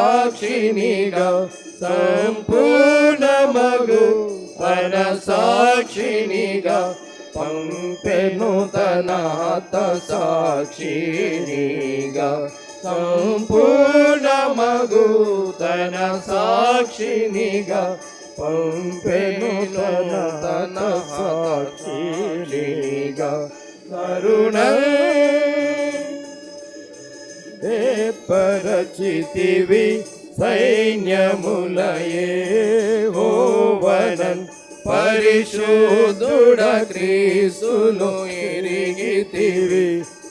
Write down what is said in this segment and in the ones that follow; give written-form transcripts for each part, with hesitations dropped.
సాక్షినిగా సంపూర్ణమగు తన సాక్షినిగా పంపెను తన సాక్షినిగా సంపూర్ణమగు తన సాక్షినిగా పంపెను తన సాక్షినిగా కరుణ పరచితివి సైన్యములయే హోవనన్ పరిశుద్ధుడ క్రీస్తును ఎరిగితివి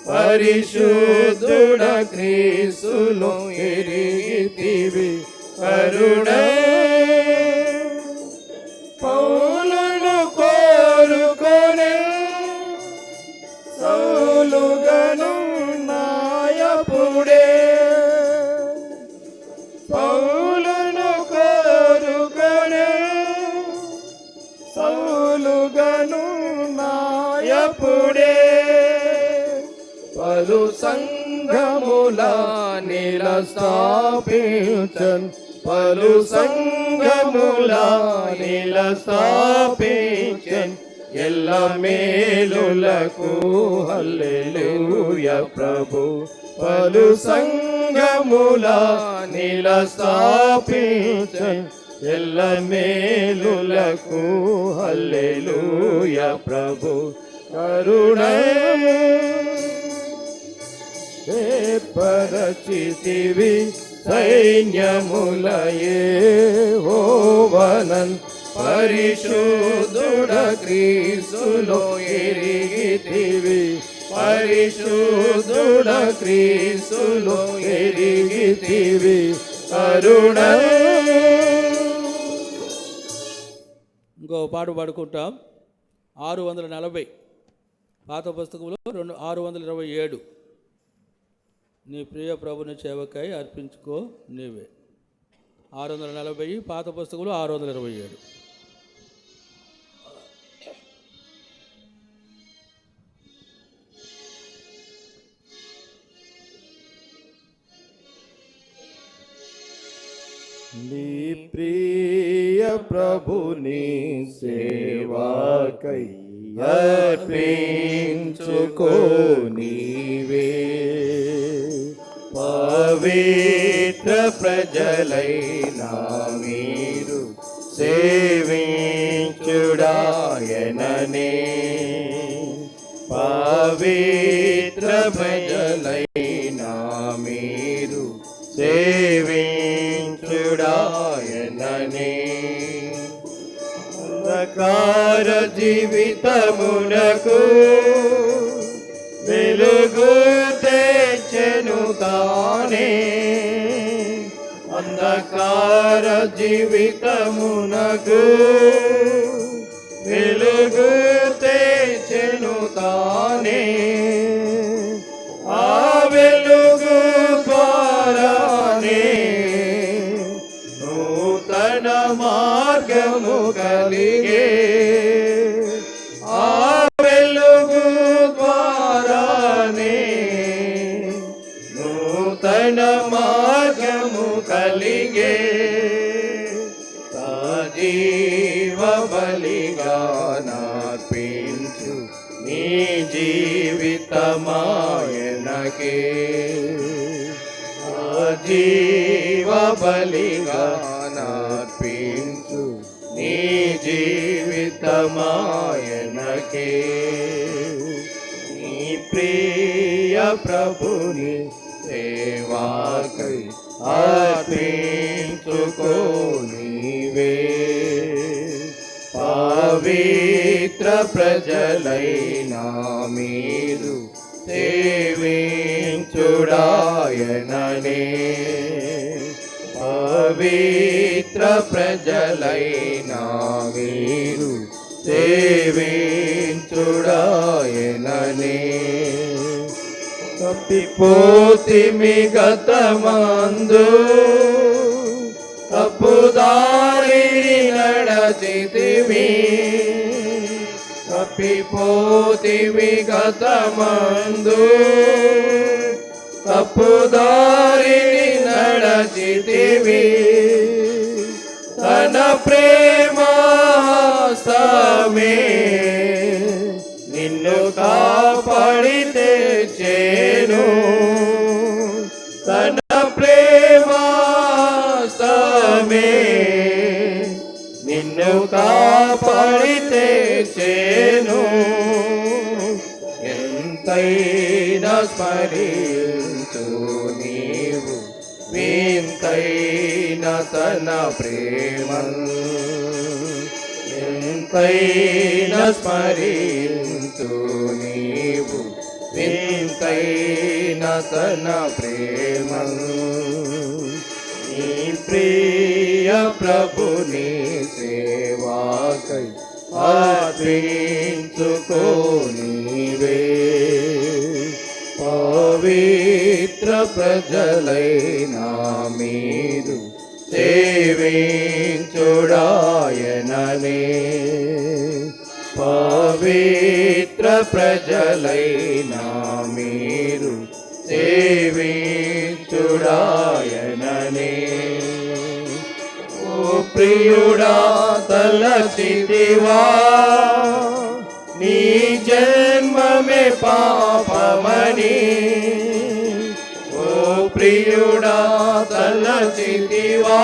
పరిశుద్ధుడ క్రీస్తును ఎరిగితివి కరుణ పౌలును కోరుకొనే సౌలుగను నాయపుడే పౌలును కోరుకొనే సౌలుగను నాయపుడే పలు సంఘముల నీల స్థాపించన్ పలు సంఘముల నీల స్థాపించన్ ఎల్ల మేలులకు హల్లెలూయా ప్రభు పలు సంఘముల నీల స్థాపించన్ ఎల్ల మేలులకు హల్లెలూయా ప్రభు కరుణ పరచితివి సైన్యములయే హోవనన్ పరిశుద్ధుడ క్రీస్తులో ఎరిగితివి పరిశుద్ధుడ క్రీస్తులో ఎరిగితివి కరుణ. ఇంకో పాట పాడుకుంటాం. 640 పాత పుస్తకంలో 627 నీ ప్రియ ప్రభుని సేవకై అర్పించుకో నీవే. 640 పాత పుస్తకంలో 627. నీ ప్రియ ప్రభుని సేవకై అర్పించుకో నీవే. పవిత్ర ప్రజలైనా మీరు సేవించుడాయననే పవిత్ర ప్రజలైనా మీరు సేవించుడాయననే అంధకార జీవితమునకు వెలుగు తెచ్చెను తానే అంధకార జీవితమునకు వెలుగు తెచ్చెను తానే ఆ వెలుగు ద్వారానే నూతన మార్గము కలిగే ఆ వెలుగు ద్వారానే నూతన మార్గము కలిగే సజీవ బలిగాన జీవితమాయనకే జీవ బలిగా నర్పించు నీ జీవితమాయనకే నీ ప్రియ ప్రభుని సేవాకై అర్పించుకో నీవే పవిత్ర ప్రజలైనా మీరు సేవించుడాయననే పవిత్ర ప్రజలైనా మీరు సేవించుడాయననే తప్పిపోతిమి గతమందు తప్పుదారిని నడచితిమి తప్పిపోతిమి గతమందు తప్పుదారిని నడచితివి తన ప్రేమాస్తమే నిన్ను కాపాడి తెచ్చేను తన ప్రేమాస్తమే నిన్ను కాపాడి తెచ్చేను ఎంతైనా స్మరించు నీవు వింతైన తన ప్రేమను ఎంతైనా స్మరించు నీవు వింతైన తన ప్రేమను నీ ప్రియ ప్రభుని సేవాకై అర్పించుకో నీవే పవిత్ర ప్రజలైనా మీరు సేవించుడాయననే పవిత్ర ప్రజలైనా మీరు సేవించుడాయననే ఓ ప్రియుడా తలచితివా నీ జన్మమే పాపమని ఓ ప్రియుడా తలచితివా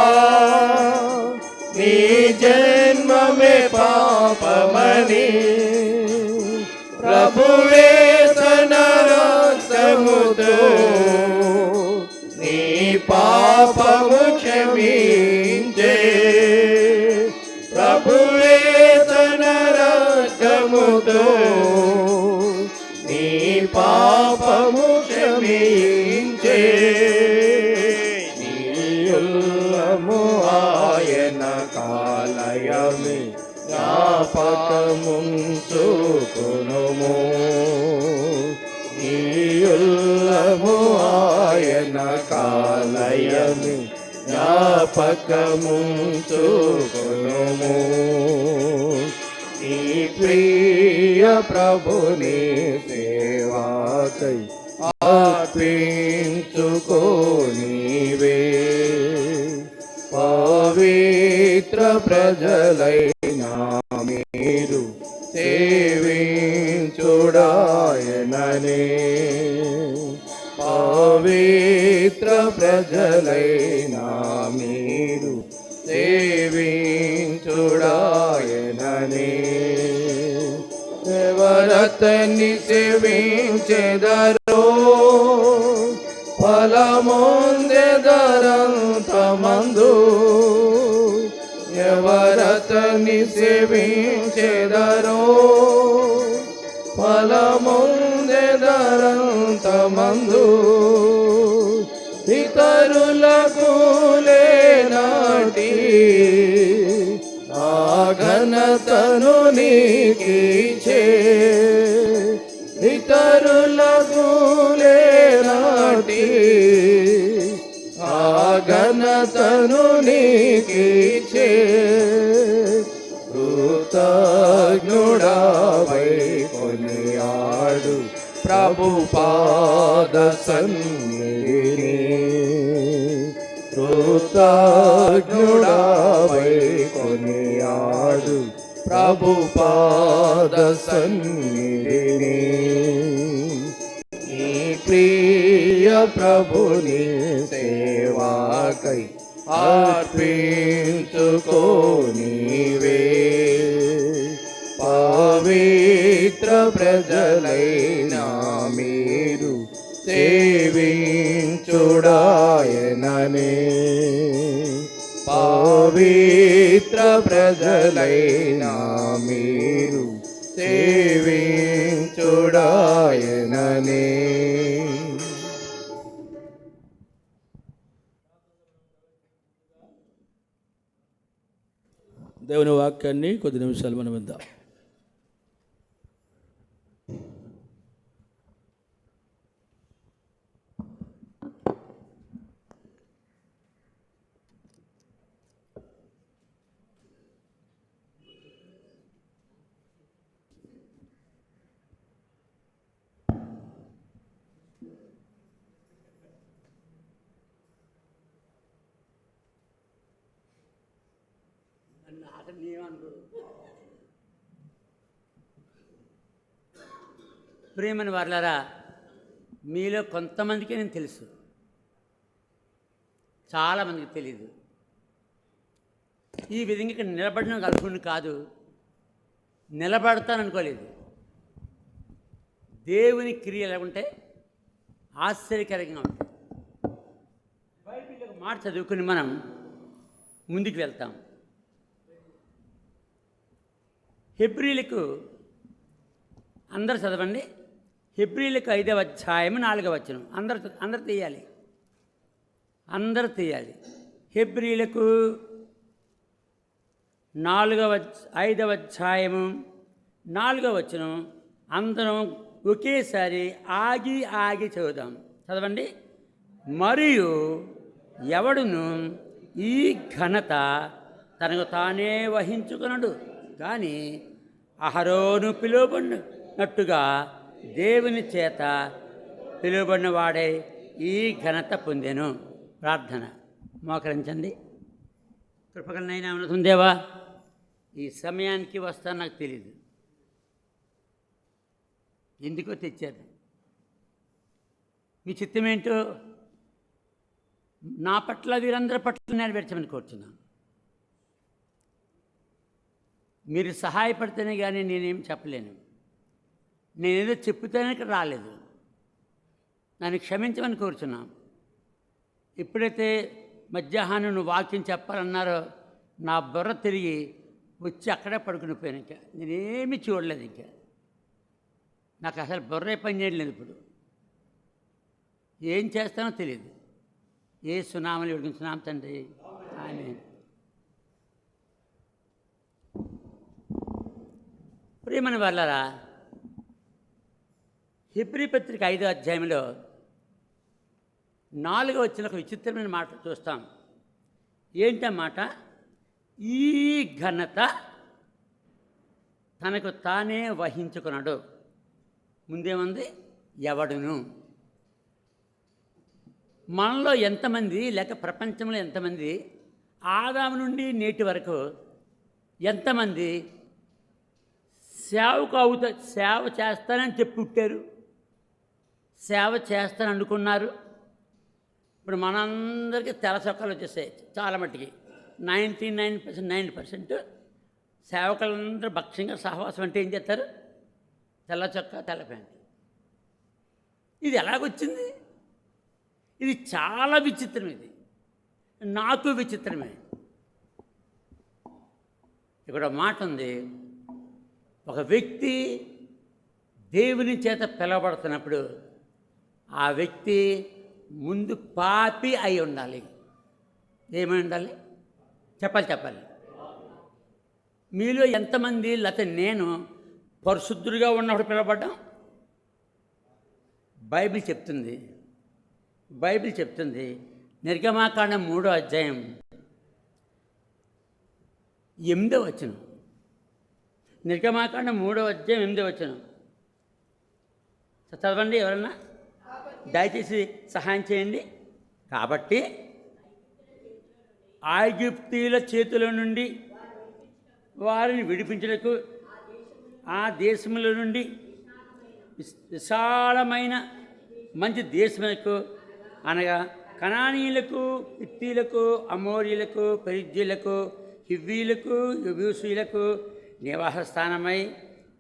నీ జన్మమే పాపమని ప్రభువే తన రక్తముతో నీ పాపము క్షమించే ప్రభువే తన రక్తముతో నీ పాపము క్షమించే నీ ఉల్లము ఆయన కాలయమే జ్ఞాపకముంచుకొనుము నీ ఉల్లము ఆయన కాలయమే జ్ఞాపకముంచుకొనుము నీ ప్రియ ప్రభుని సేవాకై అర్పించుకో నీవే పవిత్ర ప్రజలైనా మీరు సేవించుడాయననే పవిత్ర ప్రజలైనా మీరు సేవించుడాయననే ఎవరతని సేవించెదరో ఫలమొందెదరంతమందు ఎవరతని సేవించెదరో ఫలమొందెదరంతమందు ఇతరులకు లేనాటి ఆ ఘనతను నీకిచ్చే ఇతరులకు లేనాటి ఆ ఘనతను నీకిచ్చే కృతజ్ఞుడవై కొనియాడు ప్రభు పాద సన్నిధిని కృతజ్ఞుడవై కొనియాడు ప్రభు పాద సన్నిధిని ప్రభుని సేవాకై అర్పించుకోనివే. పవిత్ర ప్రజలైన మీరు సేవించుడాయననే. పవిత్ర ప్రజలైన మీరు సేవించుడాయననే. దేవుని వాక్యాన్ని కొద్ది నిమిషాలు మనం విందాం. ప్రియమైన వారలారా, మీలో కొంతమందికి నేను తెలుసు, చాలామందికి తెలీదు. ఈ విధంగా ఇక్కడ నిలబడిన కలుపుని కాదు, నిలబడతాననుకోలేదు. దేవుని క్రియ ఎలా ఉంటే ఆశ్చర్యకరంగా ఉంటాయి. బైబిల్లో ఒక మాట చదువుకుని మనం ముందుకు వెళ్తాం. హెబ్రీలకు అందరు చదవండి. హెబ్రీలకు 5వ అధ్యాయం 4వ వచనం. అందరు తీయాలి, అందరు తీయాలి. హెబ్రీలకు 5వ అధ్యాయం 4వ వచనం. అందరం ఒకేసారి ఆగి చదువుదాం. చదవండి. మరియు ఎవడును ఈ ఘనత తనకు తానే వహించుకున్నాడు, కానీ అహరోను పిలువబడినట్టుగా దేవుని చేత పిలువబడిన వాడే ఈ ఘనత పొందెను. ప్రార్థన. మోకరించండి. కృపగలనైనా ఉన్నతుందేవా, ఈ సమయానికి వస్తాను నాకు తెలీదు, ఎందుకో తెచ్చారు. మీ చిత్తమేంటో నా పట్ల వీరందరి పట్ల నెరవేర్చమని కోరుచున్నాను. మీరు సహాయపడితేనే కానీ నేనేం చెప్పలేను. నేనేదో చెప్తేనే ఇక్కడ రాలేదు. నన్ను క్షమించమని కోరుచున్నాను. ఎప్పుడైతే మధ్యాహ్నం నువ్వు వాక్యం చెప్పాలన్నారో నా బుర్ర తిరిగి వచ్చి అక్కడే పడుకుని పోయాను. ఇంకా నేనేమీ చూడలేదు. ఇంకా నాకు అసలు బుర్రే పని చేయలేదు. ఇప్పుడు ఏం చేస్తానో తెలియదు. ఏ సునామని విడిపించున్నాం తండ్రి. ఆమేన్. ప్రియమైన వాళ్ళారా, హెబ్రీ పత్రిక 5వ అధ్యాయంలో 4వ వచనం ఒక విచిత్రమైన మాట చూస్తాం. ఏంటన్నమాట? ఈ ఘనత తనకు తానే వహించుకున్నాడు. ముందేముంది? ఎవడును. మనలో ఎంతమంది, లేక ప్రపంచంలో ఎంతమంది ఆదాము నుండి నేటి వరకు ఎంతమంది సేవ చేస్తానని చెప్పి పుట్టారు, సేవ చేస్తానని అనుకున్నారు. ఇప్పుడు మనందరికీ తెల్ల చొక్కాలు వచ్చేసాయి. చాలా మట్టికి 99% సేవకులందరూ భక్ష్యంగా సహవాసం అంటే ఏం చేస్తారు? తెల్ల చొక్కా, తెల్ల ప్యాంటు. ఇది ఎలాగొచ్చింది? ఇది చాలా విచిత్రం. ఇది నాకు విచిత్రమే. ఇక్కడ మాట ఉంది, ఒక వ్యక్తి దేవుని చేత పిలవబడుతున్నప్పుడు ఆ వ్యక్తి ముందు పాపి అయి ఉండాలి. ఏమై ఉండాలి? చెప్పాలి. మీలో ఎంతమంది, లేకపోతే నేను పరిశుద్ధుడిగా ఉన్నప్పుడు పిలవబడ్డాం? బైబిల్ చెప్తుంది నిర్గమాకాండం 3వ అధ్యాయం 8వ వచనం. నిర్గమాకాండం 3వ అధ్యాయం 8వ వచనం చదవండి. ఎవరన్నా దయచేసి సహాయం చేయండి. కాబట్టి ఐగుప్తీయుల చేతుల నుండి వారిని విడిపించుటకు ఆ దేశముల నుండి విశాలమైన మంచి దేశములకు అనగా కనానీయులకు, హిత్తీలకు, అమోరీయులకు, పెరిజ్జీయులకు, హివ్వీయులకు, యెబూసీయులకు నివాస స్థానమై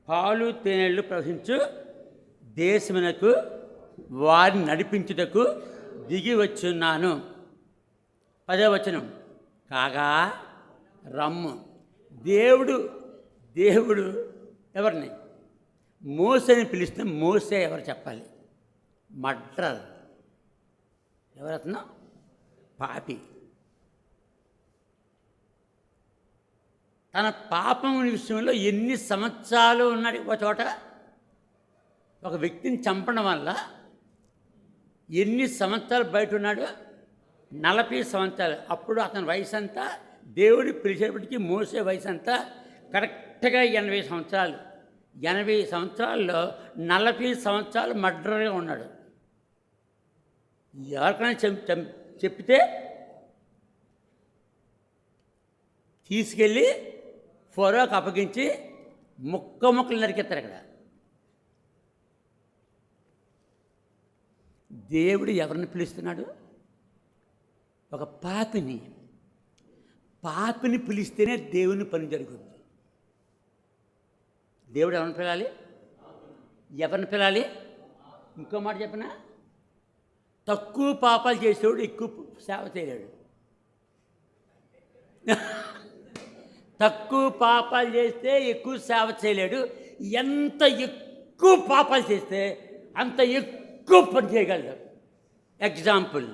పాలు తేనెళ్ళు ప్రవహించు దేశమునకు వారిని నడిపించుటకు దిగి వచ్చున్నాను. 10వ వచనం, కాగా రమ్ము. దేవుడు ఎవరిని? మోసేని పిలిస్తే మోసే ఎవరు చెప్పాలి? మర్డరర్. ఎవరతను? పాపి. తన పాపం విషయంలో ఎన్ని సంవత్సరాలు ఉన్నాడు ఒక చోట. ఒక వ్యక్తిని చంపడం వల్ల ఎన్ని సంవత్సరాలు బయట ఉన్నాడు? 40 సంవత్సరాలు. అప్పుడు అతని వయసు అంతా, దేవుడు పిలిచేపటికి మోసే వయసు అంతా కరెక్ట్గా 80 సంవత్సరాలు. 80 సంవత్సరాల్లో 40 సంవత్సరాలు మర్డర్గా ఉన్నాడు. ఎవరికైనా చెప్తే తీసుకెళ్ళి ఫరోకి అప్పగించి ముక్కలు నరికెత్తారు. అక్కడ దేవుడు ఎవరిని పిలుస్తున్నాడు? ఒక పాపిని పిలిస్తేనే దేవుని పని జరుగుతుంది. దేవుడు ఎవరిని పిలాలి? ఎవరిని పిలాలి? ఇంకో మాట చెప్పనా, తక్కువ పాపాలు చేసేవాడు ఎక్కువ సేవ చేయలేడు. తక్కువ పాపాలు చేస్తే ఎక్కువ సేవ చేయలేడు. ఎంత ఎక్కువ పాపాలు చేస్తే అంత ఎక్కువ పని చేయగలడు. ఎగ్జాంపుల్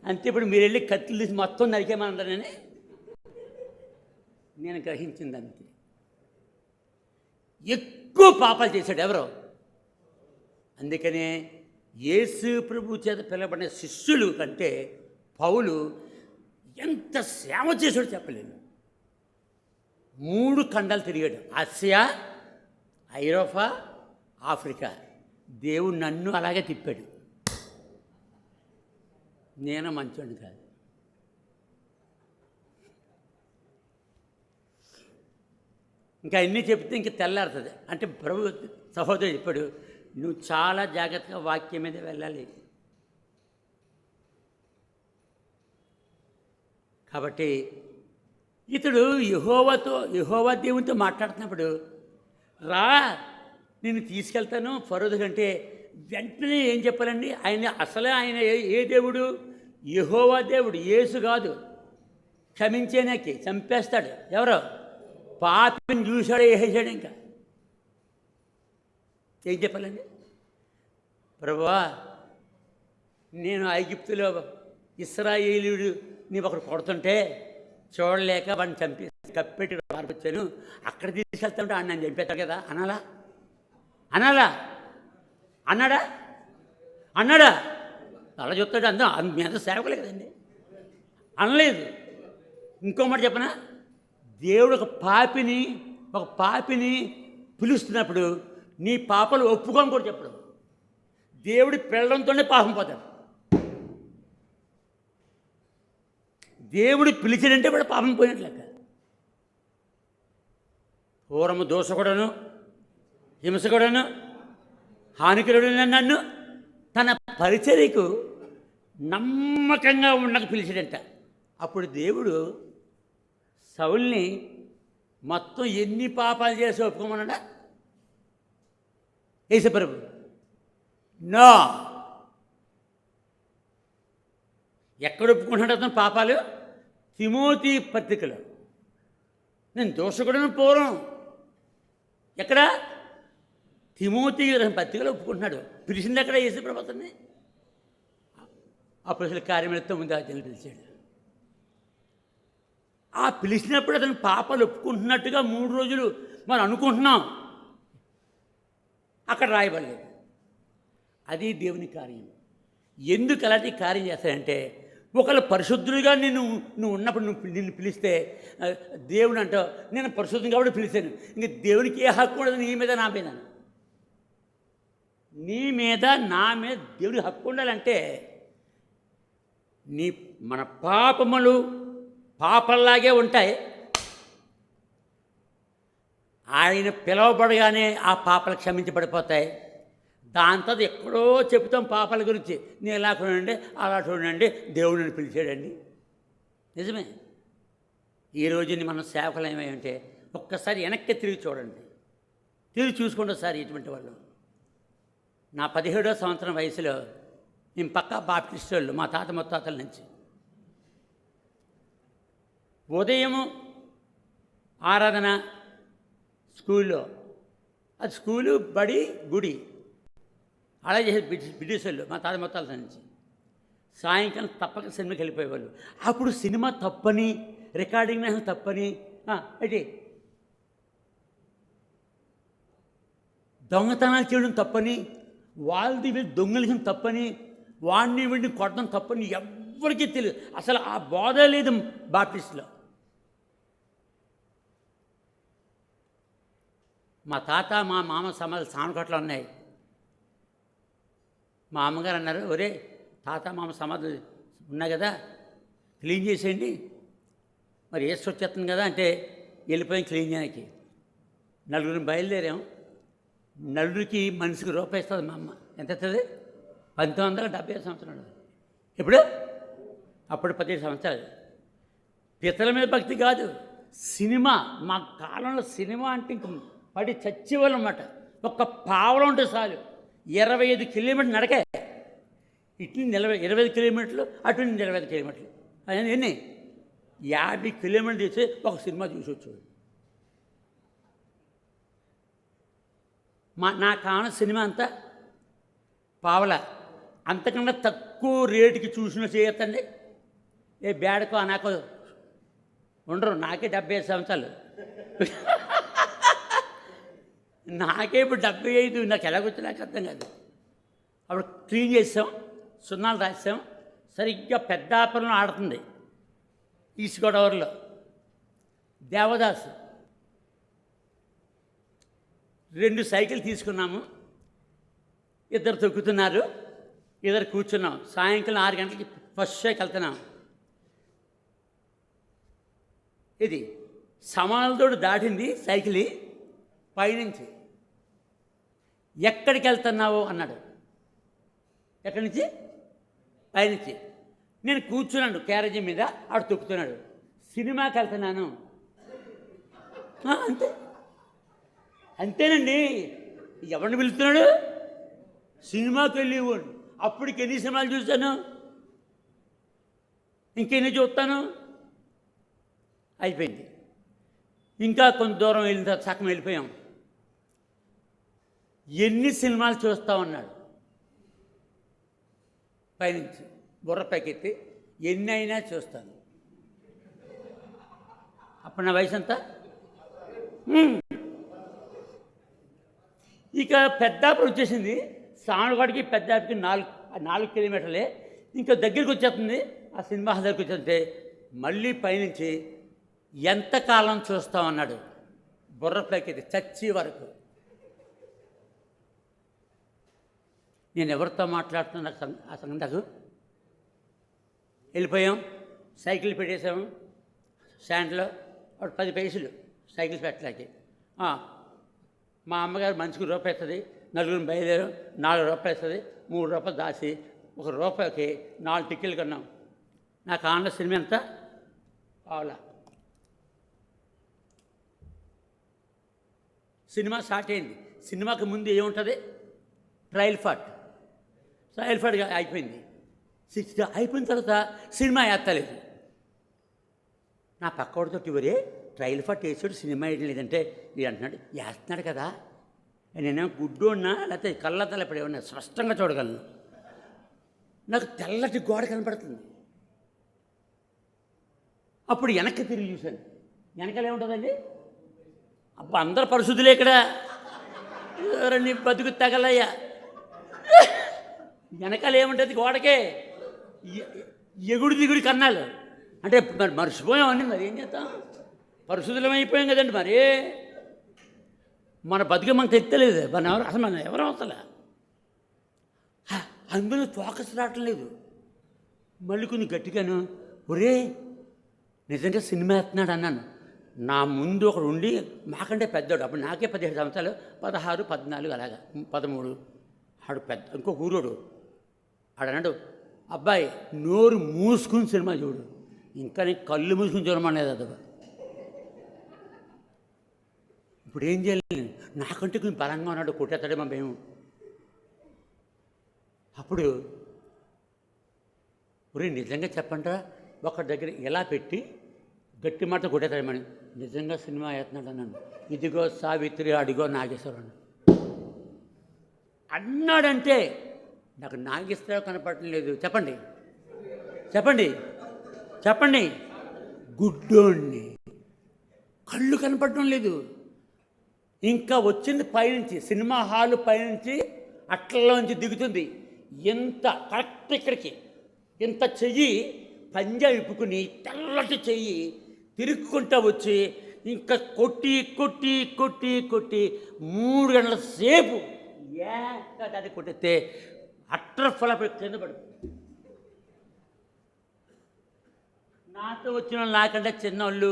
అంతే. ఇప్పుడు మీరు వెళ్ళి కత్తులు తీసి మొత్తం నరికేమన్నారని నేను గ్రహించింది. అంతే. ఎక్కువ పాపాలు చేశాడు ఎవరో. అందుకనే యేసు ప్రభు చేత పిలవబడిన శిష్యులు కంటే పౌలు ఎంత సేవ చేశాడో చెప్పలేను. 3 ఖండాలు తిరిగాడు. ఆసియా, ఐరోపా, ఆఫ్రికా. దేవుడు నన్ను అలాగే తిప్పాడు. నేను మంచోడిని కాదు. ఇంకా అన్నీ చెప్తే ఇంక తెల్లారుతుంది. అంటే ప్రభు సహోదరుడు చెప్పాడు, నువ్వు చాలా జాగ్రత్తగా వాక్యం మీద వెళ్ళాలి. కాబట్టి ఇతడు యెహోవా దేవునితో మాట్లాడుతున్నప్పుడు, రా నేను తీసుకెళ్తాను ఫరో కంటే వెంటనే ఏం చెప్పాలండి? ఆయన ఏ దేవుడు? యెహోవా దేవుడు. యేసు కాదు. క్షమించేనాకి చంపేస్తాడు. ఎవరో పాపిని చూశాడో వేసేసాడు. ఇంకా ఏం చెప్పాలండి? ప్రభువా, నేను ఐగుప్తులో ఇశ్రాయేలీయుడు నీ ఒకరు కొడుతుంటే చూడలేక వాడిని చంపేసి కప్పెట్టి పారిపోయాను. అక్కడ తీసుకెళ్తాంటే ఆయన నన్ను చంపేస్తాడు కదా అనాలా? అన్నాడా? అలా చెప్తాడు. మీ అంత సేవకులే కదండి. అనలేదు. ఇంకో మాట చెప్పనా, దేవుడు ఒక పాపిని పిలుస్తున్నప్పుడు నీ పాపలు ఒప్పుకొని కూడా చెప్పడం. దేవుడి పిలడంతోనే పాపం పోతాడు. దేవుడు పిలిచినంటే వాడు పాపం పోయినట్లెక్క. పూర్వము దోషకుడను, హింసకుడను, హానికరుడైన నన్ను తన పరిచర్యకు నమ్మకంగా ఉండక పిలిచాడంట. అప్పుడు దేవుడు సౌల్ని మొత్తం ఎన్ని పాపాలు చేసి ఒప్పుకోమన్నాడా? యేసుప్రభు నో. ఎక్కడ ఒప్పుకుంటున్నాడు అతను పాపాలు? తిమోతి పత్రికలో. నేను దోషకుడను పూర్వం ఎక్కడ? తిమోతి పత్రికలో ఒప్పుకుంటున్నాడు. పిలిచింది ఎక్కడ? యేసుప్రభు అతన్ని అపొస్తలుల కార్యములు 9వ అధ్యాయంలో పిలిచాడు. ఆ పిలిచినప్పుడు అతను పాపాలు ఒప్పుకుంటున్నట్టుగా 3 రోజులు మనం అనుకుంటున్నాం. అక్కడ రాయబడలేదు. అది దేవుని కార్యం. ఎందుకు అలాంటి కార్యం చేస్తాడంటే, ఒకళ్ళు పరిశుద్ధులుగా నువ్వు ఉన్నప్పుడు నిన్ను పిలిస్తే దేవుడు అంటావు, నేను పరిశుద్ధం కాబట్టి పిలిచాను. ఇంక దేవునికి ఏ హక్కు ఉండదు నీ మీద నా మీద. నీ మీద నా మీద దేవుడికి హక్కు ఉండాలంటే మన పాపములు పాపల్లాగే ఉంటాయి. ఆయన పిలవబడగానే ఆ పాపలు క్షమించబడిపోతాయి. దాంతో ఎక్కడో చెప్తాం పాపాల గురించి. నేను ఇలా చూడండి, అలా చూడండి, దేవుడిని పిలిచాడండి. నిజమే. ఈ రోజుని మనం సేవకులు ఏమంటే ఒక్కసారి వెనక్కి తిరిగి చూడండి, తిరిగి చూసుకోండి ఒకసారి. ఇటువంటి వాళ్ళు నా 17వ సంవత్సరం వయసులో మేము పక్కా బాప్టిస్ట్ వాళ్ళు, మా తాత ముత్తాతల నుంచి. ఉదయము ఆరాధన స్కూల్లో, అది స్కూలు, బడి, గుడి అలా చేసే బ్రిటిష్ వాళ్ళు మా తాత ముత్తాతల నుంచి. సాయంకాలం తప్పక సినిమాకి వెళ్ళిపోయేవాళ్ళు. అప్పుడు సినిమా తప్పని, రికార్డింగ్ తప్పని, అయితే దొంగతనాలు చేయడం తప్పని, వాళ్ళది వీళ్ళు దొంగలించడం తప్పని, వాడిని వీడిని కొట్టడం తప్పని ఎవ్వరికీ తెలియదు. అసలు ఆ బోధ లేదు బాప్టిస్ట్లో. మా తాత మా మామ సమాధులు సామకట్లో ఉన్నాయి. మా అమ్మగారు అన్నారు, ఒరే తాత మామ సమాధులు ఉన్నాయి కదా, క్లీన్ చేసేయండి. మరి ఏసు వచ్చేస్తుంది కదా అంటే వెళ్ళిపోయాం క్లీన్ చేయడానికి. నలుగురిని బయలుదేరాం. నలుగురికి మనిషికి రూపాయి ఇస్తుంది మా అమ్మ. ఎంత ఇస్తుంది? 1970 సంవత్సరాలు. ఇప్పుడు అప్పుడు 17 సంవత్సరాలు. పితల మీద భక్తి కాదు, సినిమా. మా కాలంలో సినిమా అంటే ఇంక పడి చచ్చేవాళ్ళు అన్నమాట. ఒక్క పావలం ఉంటే చాలు, 25 కిలోమీటర్లు నడకే. ఇటు 25 కిలోమీటర్లు, అటు 25 కిలోమీటర్లు. అది ఎన్ని 50 కిలోమీటర్లు తీసి ఒక సినిమా చూసి వచ్చేవాడు. నా కాలం సినిమా అంతా పావల, అంతకన్నా తక్కువ రేటుకి చూసిన చేయొద్దండి. ఏ బేడకో నాకో ఉండరు. నాకే 75 సంవత్సరాలు. నాకే ఇప్పుడు 75. నాకు ఎలాగొచ్చి నాకు అర్థం కాదు. అప్పుడు క్లీన్ చేసాం, సున్నాలు రాసాం. సరిగ్గా పెద్దాపురం ఆడుతుంది ఈస్ట్ గోదావరిలో. దేవదాసు 2 సైకిల్ తీసుకున్నాము. ఇద్దరు తొక్కుతున్నారు, ఇద్దరు కూర్చున్నాం. సాయంకాలం 6 గంటలకి ఫస్ట్ షోకి వెళ్తున్నాం. ఇది సమాలతోడు దాటింది సైకిల్. పైనుంచి ఎక్కడికి వెళ్తున్నావు అన్నాడు. ఎక్కడి నుంచి? పైనుంచి. నేను కూర్చున్నాడు క్యారేజీ మీద, ఆడు తొక్కుతున్నాడు. సినిమాకి వెళ్తున్నాను. అంతే, అంతేనండి. ఎవరిని పిలుస్తున్నాడు? సినిమాకి వెళ్ళేవాడు. అప్పటికి ఎన్ని సినిమాలు చూస్తాను, ఇంకెన్ని చూస్తాను. అయిపోయింది. ఇంకా కొంత దూరం వెళ్ళిన తర్వాత సగం వెళ్ళిపోయాం. ఎన్ని సినిమాలు చూస్తామన్నాడు పైనుంచి. బుర్ర పైకెత్తి ఎన్ని అయినా చూస్తాను. అప్పుడు నా వయసు అంతా. ఇక పెద్దాపురం వచ్చేసింది. సానుగాడికి పెద్దాపుకి 4 కిలోమీటర్లే. ఇంకా దగ్గరికి వచ్చేస్తుంది. ఆ సినిమా హాల్ దగ్గరికి వచ్చేస్తే మళ్ళీ పైనుంచి ఎంతకాలం చూస్తామన్నాడు. బుర్రపైకి చచ్చి వరకు. నేను ఎవరితో మాట్లాడుతున్నా ఆ సంగతి. వెళ్ళిపోయాం. సైకిల్ పెట్టేసాము స్టాండ్లో. అప్పుడు 10 పైసలు సైకిల్ పెట్టడానికి. మా అమ్మగారు మనిషికి రూపాయి ఇస్తుంది. నలుగురిని బయలుదేరాం. 4 రూపాయలు ఇస్తుంది. 3 రూపాయలు దాచి ₹1కి 4 టికెట్లు కొన్నాం. నాకు ఆన్లైన్ సినిమా ఎంత కావాలా. సినిమా స్టార్ట్ అయింది. సినిమాకి ముందు ఏముంటుంది? ట్రయల్ ఫాట్ అయిపోయింది. 6 అయిపోయిన తర్వాత సినిమా వేస్తలేదు. నా పక్కవాడితో ఇవరే ట్రయల్ ఫాట్ వేసాడు, సినిమా వేయడం లేదంటే ఇది అంటున్నాడు. వేస్తున్నాడు కదా. నేనేమో గుడ్డు ఉన్నా, లేకపోతే కళ్ళతల ఇప్పుడు ఏమన్నా స్పష్టంగా చూడగలను. నాకు తెల్లటి గోడ కనపడుతుంది. అప్పుడు వెనక్కి తిరిగి చూశాను. వెనకాల ఏముంటుందండి? అబ్బా అందరు పరిశుద్ధులే ఇక్కడ. నీ బతుకు తగలయ్యా. వెనకాల ఏముంటుంది? గోడకే ఎగుడు దిగుడు కన్నాలు. అంటే మరి మర్చిపోయామని మరి ఏం చేస్తాం? పరిశుద్ధులం అయిపోయాం కదండి. మరి మన బతుకు మనకు తెచ్చలేదు. మనం ఎవరు అవసరం. అందులో ఫోకస్ రావటం లేదు. మళ్ళీ కొంచెం గట్టిగాను, ఒరే నిజంగా సినిమా వేస్తున్నాడు అన్నాను. నా ముందు ఒకడు ఉండి మాకంటే పెద్దోడు. అప్పుడు నాకే 17 సంవత్సరాలు, 16, 14 అలాగా 13. ఆడు పెద్ద ఇంకో ఊరోడు ఆడన్నాడు, అబ్బాయి నోరు మూసుకుని సినిమా చూడు, ఇంకా నీకు కళ్ళు మూసుకుని చూడమనేది అది. ఇప్పుడు ఏం చేయాలి, నాకంటే కొంచెం బలంగా ఉన్నాడు, కొట్టేస్తాడేమో మేము. అప్పుడు ఒరే నిజంగా చెప్పంటారా, ఒకరి దగ్గర ఎలా పెట్టి గట్టి మాట కొట్టేస్తాడేమని, నిజంగా సినిమా వేస్తున్నాడు అన్నాను. ఇదిగో సావిత్రి, అడిగో నాగేశ్వరరావు అన్నాడంటే నాకు నాగేశ్వరరావు కనపడటం లేదు. చెప్పండి చెప్పండి చెప్పండి, గుడ్డోణ్ణి, కళ్ళు కనపడటం లేదు. ఇంకా వచ్చింది పైనుంచి, సినిమా హాలు పైనుంచి అట్లలోంచి దిగుతుంది. ఎంత కరెక్ట్ ఇక్కడికి ఇంత చెయ్యి పంజా ఇప్పుకుని తెల్లటి చెయ్యి తిరుక్కుంటా వచ్చి ఇంకా కొట్టి కొట్టి కొట్టి కొట్టి 3 గంటల సేపు దాన్ని కొట్టితే అట్టర్ ఫలపడి కింద పడి, నాతో వచ్చిన నాకంటే చిన్నోళ్ళు,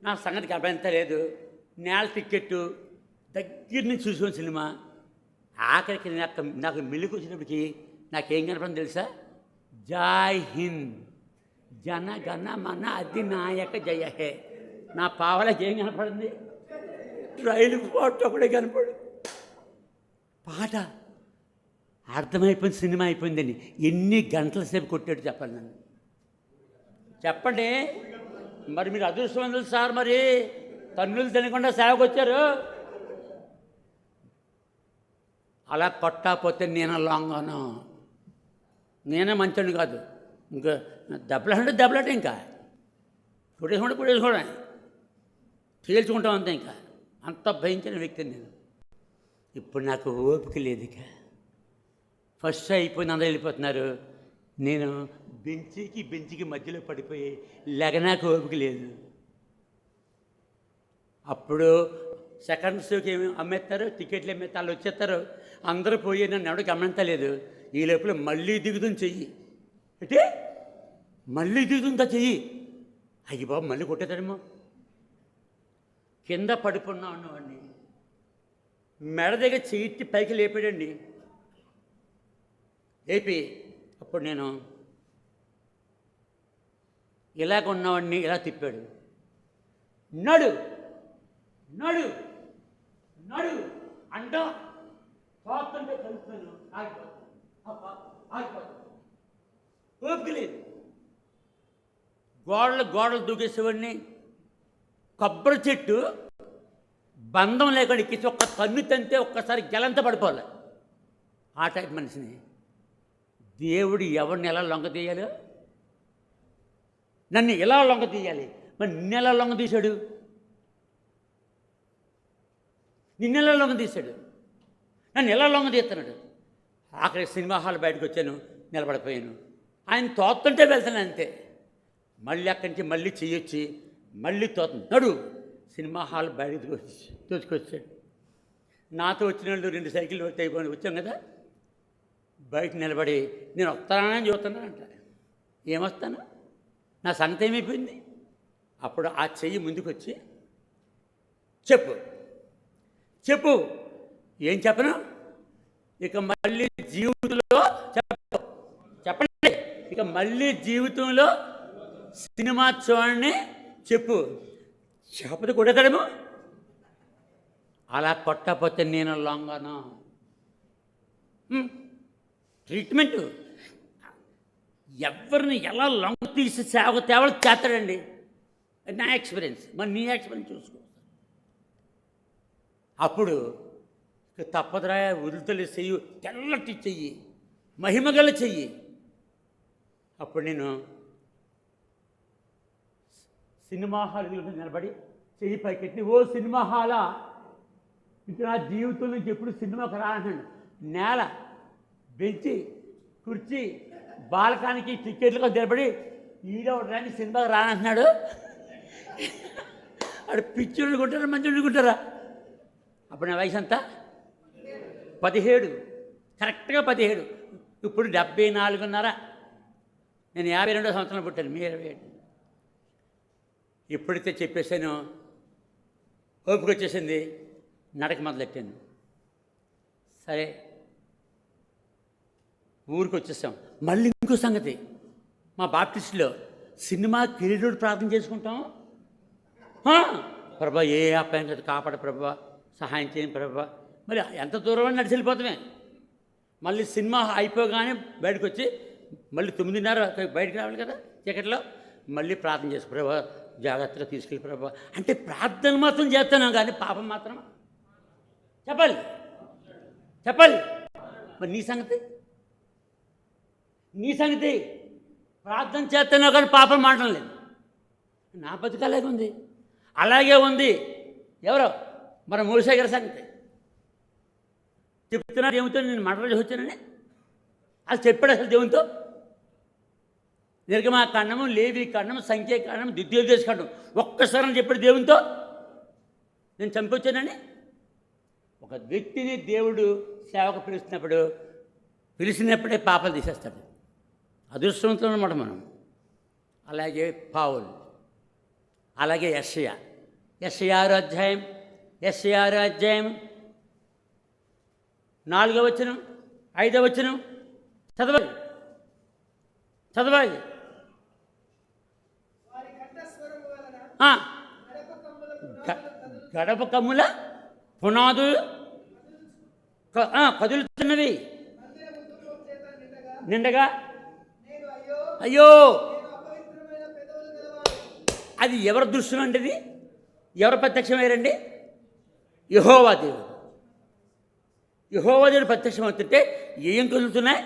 నా సంగతికి అభ్యంతరం లేదు, నేల టికెట్టు దగ్గర నుంచి చూసుకున్న సినిమా. ఆఖరికి నాకు మెలుగు వచ్చినప్పటికీ నాకేం కనపడింది తెలుసా, జై హింద్ జన గణ మన అధినాయక జయ హే. నా పావలకి ఏం కనపడింది, రైలు పోటు ఒకటే కనపడు. పాట అర్థమైపోయింది, సినిమా అయిపోయిందని. ఎన్ని గంటల సేపు కొట్టాడు చెప్పండి నన్ను, చెప్పండి. మరి మీరు అదృష్టవంతులు సార్, మరి తన్నులు తినకుండా సేవకు వచ్చారు. అలా కొట్టకపోతే నేను లాంగాను, నేనే మంచోడిని కాదు. ఇంకా దెబ్బలంటే దెబ్బలంటే ఇంకా కొట్టేసుకోవడం తేల్చుకుంటాం అంతే. ఇంకా అంత భయంకర వ్యక్తిని నేను. ఇప్పుడు నాకు ఓపిక లేదు. ఇక ఫస్ట్ అయిపోయింది, అందరూ వెళ్ళిపోతున్నారు. నేను బెంచికి మధ్యలో పడిపోయి లెగనాకు ఓపిక లేదు. అప్పుడు సెకండ్ షోకి ఏమి అమ్మేస్తారు, టికెట్లు అమ్మేస్తారు, వాళ్ళు వచ్చేస్తారు, అందరూ పోయి నన్ను ఎవడో గమనించలేదు. ఈ లోపల మళ్ళీ దిగుతుంది చెయ్యి, అంటే మళ్ళీ దిగుతుందా చెయ్యి. అయ్యి బాబు మళ్ళీ కొట్టేతాడేమో. కింద పడిపోన్నా ఉన్నవాడిని మెడ దగ్గర చెయ్యి పైకి లేపాడండి, లేపి అప్పుడు నేను ఇలాగ ఉన్నవాడిని ఇలా తిప్పాడు. నడు నడు నడు అంటా పోతుంటే కలుపుతాను, ఆగిపోతాను, ఓపిక లేదు. గోడలు దూకేసేవాడిని. కొబ్బరి చెట్టు బంధం లేకుండా ఎక్కించి ఒక్క తన్ను తంతే ఒక్కసారి గెలంత పడిపోవాలి. ఆ టైప్ మనిషిని. దేవుడు ఎవరిని ఎలా లొంగ తీయాలి, నన్ను ఎలా లొంగ తీయాలి. మరి నిన్నెలా లొంగ తీశాడు, నిన్నెలా లొంగ తీశాడు, నన్ను ఎలా లొంగ తీస్తున్నాడు. ఆఖరి సినిమా హాల్ బయటకు వచ్చాను, నిలబడిపోయాను. ఆయన తోస్తుంటే వెళ్తాను అంతే. మళ్ళీ అక్కడి నుంచి మళ్ళీ చెయ్యొచ్చి మళ్ళీ తోతుంది. నడు సినిమా హాల్ బయటకు తోచుకొచ్చాడు. నాతో వచ్చిన వాళ్ళు 2 సైకిళ్ళు అయిపోయి వచ్చాం కదా, బయట నిలబడి నేను వస్తానని చూస్తున్నానంట. ఏమొస్తాను, నా సంగతి ఏమైపోయింది. అప్పుడు ఆ చెయ్యి ముందుకు వచ్చి చెప్పు చెప్పు, ఏం చెప్పను, ఇక మళ్ళీ జీవితంలో చెప్పండి, ఇక మళ్ళీ జీవితంలో సినిమా చూడండి చెప్పు. చెప్పదు కొడతాడేమో. అలా కొట్టకపోతే నేను లాంగాను. ట్రీట్మెంటు ఎవరిని ఎలా లొంగ తీసి సేవ తేవలు చేస్తాడండి. నా ఎక్స్పీరియన్స్. మరి నీ ఎక్స్పీరియన్స్ చూసుకో. అప్పుడు తప్పదురా, వదులుతలే చెయ్యి, తెల్లటి చెయ్యి, మహిమగల చెయ్యి. అప్పుడు నేను సినిమా హాల్ నిలబడి చెయ్యి పైకెట్టి, ఓ సినిమా హాలా, ఇంకా నా జీవితం నుంచి ఎప్పుడు సినిమాకి రానంటాడు. నేల, బెంచి, కుర్చీ, బాలకానికి టికెట్లకు నిలబడి ఈడవడానికి సినిమాకి రానంటున్నాడు. ఆడు పిచ్చుళ్ళు కొంటారా, మంచి కొంటారా. అప్పుడు నా వయసు అంతా 17, కరెక్ట్గా 17. ఇప్పుడు 74.5. నేను 52వ సంవత్సరంలో పుట్టాను, మీ 27. ఎప్పుడైతే చెప్పేసానో ఓపిక వచ్చేసింది, నడక మొదలెట్టాను. సరే ఊరికి వచ్చేసాం. మళ్ళీ ఇంకో సంగతి, మా బాప్టిస్టులో సినిమా కిరీటుడు ప్రార్థన చేసుకుంటాం. ప్రభా ఏ అపాయం కదా కాపాడ ప్రభా, సహాయం చేయని ప్రభా. మరి ఎంత దూరం నడిచి వెళ్ళిపోతామే. మళ్ళీ సినిమా అయిపోగానే బయటకు వచ్చి మళ్ళీ 9:30 బయటకు రావాలి కదా చీకట్లో. మళ్ళీ ప్రార్థన చేసుకో ప్రభా, జాగ్రత్తగా తీసుకెళ్ళి ప్రభా. అంటే ప్రార్థన మాత్రం చేస్తున్నాం కానీ పాపం మాత్రం చెప్పాలి. మరి నీ సంగతి ప్రార్థన చేస్తున్నావు కానీ పాపం మాటం లేదు. నా బతుకలాగే ఉంది, అలాగే ఉంది. ఎవరో మన మోసే గారి సంగతి చెప్తున్నా. దేవునితో నేను మర్డర్ చేసి వచ్చానని అది చెప్పాడు. అసలు దేవునితో నిర్గమా కాండము, లేవి కాండము, సంఖ్య కాండము, ద్వితీయోపదేశ కాండం ఒక్కసారి చెప్పాడు దేవునితో నేను చంపొచ్చానని. ఒక వ్యక్తిని దేవుడు సేవకు పిలిచినప్పుడే పాపాలు తీసేస్తాడు. అదృష్టంతో అన్నమాట మనం. అలాగే పావులు, అలాగే యెషయా 6వ అధ్యాయం 4వ వచనం 5వ వచనం చదవాలి. గడప కమ్ముల పునాదులు కదులుతున్నవి నిండగా. అయ్యో, అది ఎవరి దృశ్యం అండి? ఇది ఎవరు ప్రత్యక్షమయ్యారండి? యెహోవా దేవుడు ప్రత్యక్షమవుతుంటే ఏం కదులుతున్నాయి?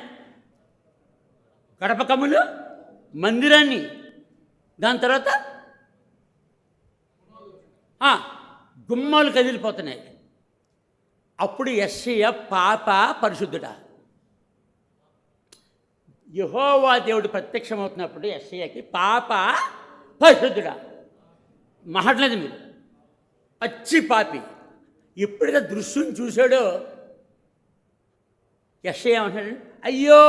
గడప కమ్ములు, మందిరాన్ని, దాని తర్వాత గుమ్మాలు కదిలిపోతున్నాయి. అప్పుడు యెషయా పాప పరిశుద్ధుడా. యెహోవా దేవుడు ప్రత్యక్షమవుతున్నప్పుడు యెషయాకి పాప పరిశుద్ధుడా మాట్లాడలేదు. మీరు పచ్చి పాపి. ఎప్పుడైతే దృశ్యం చూశాడో యెషయా ఏమంటాడు? అయ్యో,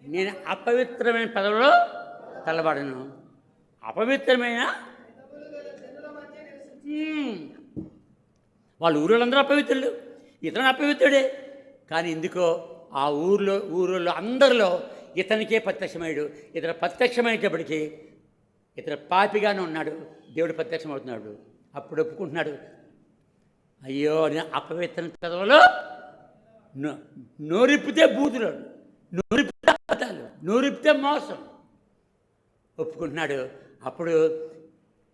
నేను అపవిత్రమైన పదవిలో తలబడను. అపవిత్రమైన వాళ్ళ ఊళ్ళందరూ అపవిత్రులు, ఇతను అపవిత్రుడే. కానీ ఎందుకో ఆ ఊరిలో అందరిలో ఇతనికే ప్రత్యక్షమయ్యాడు. ఇతను ప్రత్యక్షమయ్యేటప్పటికీ ఇతను పాపిగానే ఉన్నాడు, దేవుడు ప్రత్యక్షమవుతున్నాడు. అప్పుడు ఒప్పుకుంటున్నాడు, అయ్యో నేను అపవిత్ర పదవిలో నోరిప్పితే బూతులు, నోరిప్పితే అబద్ధాలు, నోరిప్పితే మోసం ఒప్పుకుంటున్నాడు. అప్పుడు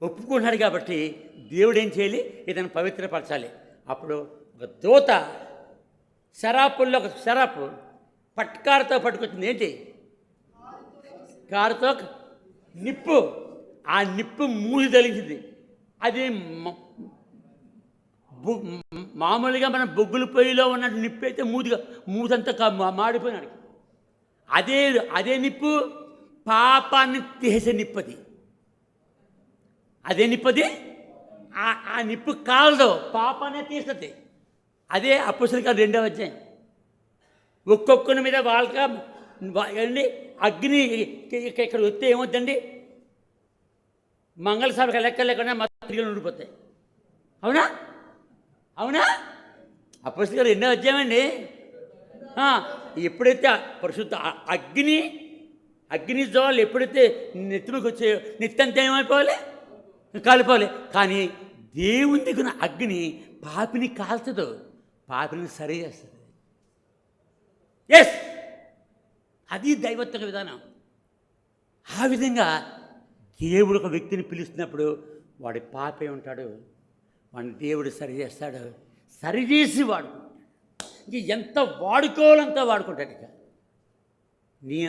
ఒప్పుకుంటున్నాడు కాబట్టి దేవుడు ఏం చేయాలి? ఇతను పవిత్రపరచాలి. అప్పుడు ఒక దూత శరాపుల్లో ఒక శరాపు పట్కారుతో పట్టుకొచ్చింది. ఏంటి? కారుతో నిప్పు. ఆ నిప్పు మూసి తలించింది. అది మామూలుగా మన బొగ్గుల పొయ్యిలో ఉన్న నిప్పు అయితే మూతంతా మాడిపోయినాడు. అదే నిప్పు పాపాన్ని తీసే నిప్పది. అదే నిప్పది. ఆ నిప్పు కాలదు, పాపాన్ని తీస్తుంది. అదే అపొస్తలుల 2వ అధ్యాయం. ఒక్కొక్కరి మీద వాళ్ళ అగ్ని ఇక్కడ వస్తే ఏమవుతుందండి? మంగళసభకి లెక్క లేకుండా మొత్తం తిరిగి ఉండిపోతాయి. అవునా? అపొస్తలుల 2వ అధ్యాయం అండి. ఎప్పుడైతే పరిశుద్ధ అగ్ని జ్వాలలు ఎప్పుడైతే నెత్తిమీకి వచ్చాయో నిత్యంతా ఏమైపోవాలి? కాలిపోవాలి. కానీ దేవుని దగ్గర అగ్ని పాపిని కాల్చదు, పాపిని సరి చేస్తుంది. అది దైవత్వ విధానం. ఆ విధంగా దేవుడు ఒక వ్యక్తిని పిలుస్తున్నప్పుడు వాడి పాపే ఉంటాడు, వాడిని దేవుడు సరి చేస్తాడు. సరిచేసి వాడుకుంటాడు. ఇంక ఎంత వాడుకోవాలంతా వాడుకుంటాడు. ఇక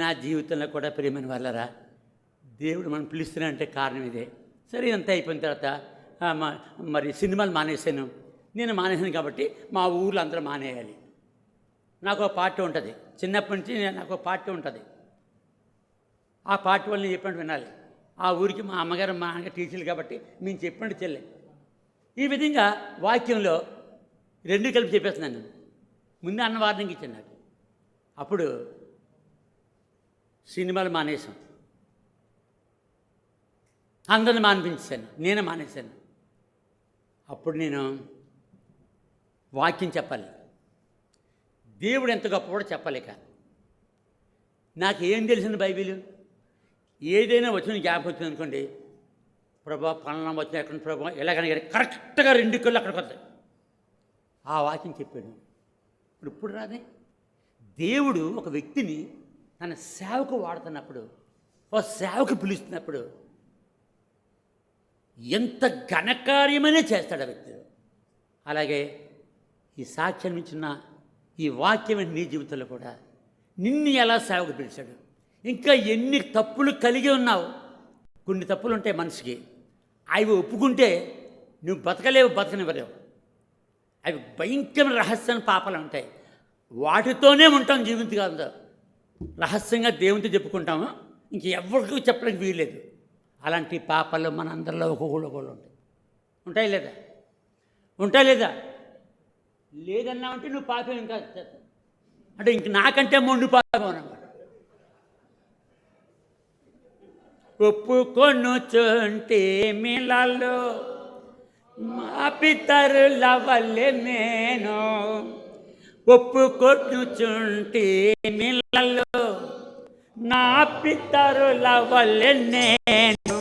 నా జీవితంలో కూడా ప్రియమైన వాళ్ళరా, దేవుడు మనం పిలుస్తున్నాడంటే కారణం ఇదే. సరే, అంతా అయిపోయిన తర్వాత మరి సినిమాలు మానేశాను. నేను మానేశాను కాబట్టి మా ఊర్లో అందరూ మానేయాలి. నాకు ఒక పార్టీ ఉంటుంది. చిన్నప్పటి నుంచి నాకు ఒక పార్టీ ఉంటుంది. ఆ పార్టీ వాళ్ళు నేను చెప్పినట్టు వినాలి. ఆ ఊరికి మా అమ్మగారు మా నాన్నగారు టీచర్లు కాబట్టి మేము చెప్పినట్టు చెల్లె. ఈ విధంగా వాక్యంలో 2 కలిపి చెప్పేస్తున్నాను. ముందు అన్న వార్నింగ్ ఇచ్చాను నాకు. అప్పుడు సినిమాలు మానేశాం. అందరిని మానిపించాను, నేనే మానేశాను. అప్పుడు నేను వాక్యం చెప్పాలి. దేవుడు ఎంత గొప్పవాడో చెప్పలేక. నాకు ఏం తెలిసింది బైబిల్, ఏదైనా వచ్చిన జ్ఞాపకం వచ్చింది అనుకోండి, ప్రభా పలానా వచ్చిన ఎక్కడ ప్రభా ఎలాగని కరెక్ట్గా 2 కళ్ళు అక్కడికి వస్తాయి. ఆ వాక్యం చెప్పాడు. ఇప్పుడు రాదే. దేవుడు ఒక వ్యక్తిని తన సేవకు వాడుతున్నప్పుడు, ఒక సేవకు పిలుస్తున్నప్పుడు ఎంత ఘనకార్యమనే చేస్తాడు ఆ వ్యక్తి. అలాగే ఈ సాక్ష్యం ఇచ్చిన ఈ వాక్యం నీ జీవితంలో కూడా నిన్ను ఎలా సేవకు పిలిచాడు. ఇంకా ఎన్ని తప్పులు కలిగి ఉన్నావు. కొన్ని తప్పులు ఉంటాయి మనిషికి, అవి ఒప్పుకుంటే నువ్వు బతకలేవు, బతకనివ్వలేవు. అవి భయంకరమైన రహస్యమైన పాపాలు ఉంటాయి. వాటితోనే ఉంటాం జీవితంగా. రహస్యంగా దేవునితో చెప్పుకుంటాము, ఇంకెవ్వరికి చెప్పడానికి వీల్లేదు. అలాంటి పాపాలు మన అందరిలో ఒక్కొక్కళ్ళు ఉంటాయి. ఉంటాయి లేదా? ఉంటాయి లేదా? లేదన్నామంటే నువ్వు పాపం ఇంకా అంటే ఇంక నాకంటే మొండు పాపం అన్నమాట. ఒప్పుకొనుచుంటే మిలలో మా పితరుల వల్లే నేను, ఒప్పుకొనుచుంటే మిలలో నా పితరుల వల్లే నేను,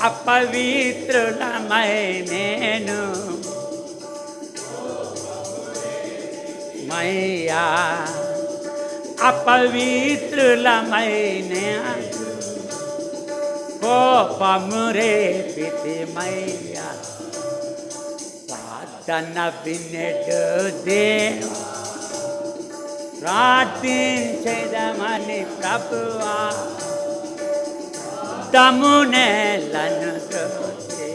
అపవిత్రులమై నేను మయ్యా, అపవిత్రులమై నేను కోపము రేపితి మయ్యా, ప్రార్థన వినెడు దేవా, ప్రార్థించేదమని ప్రభువా, దమునేలను దోచే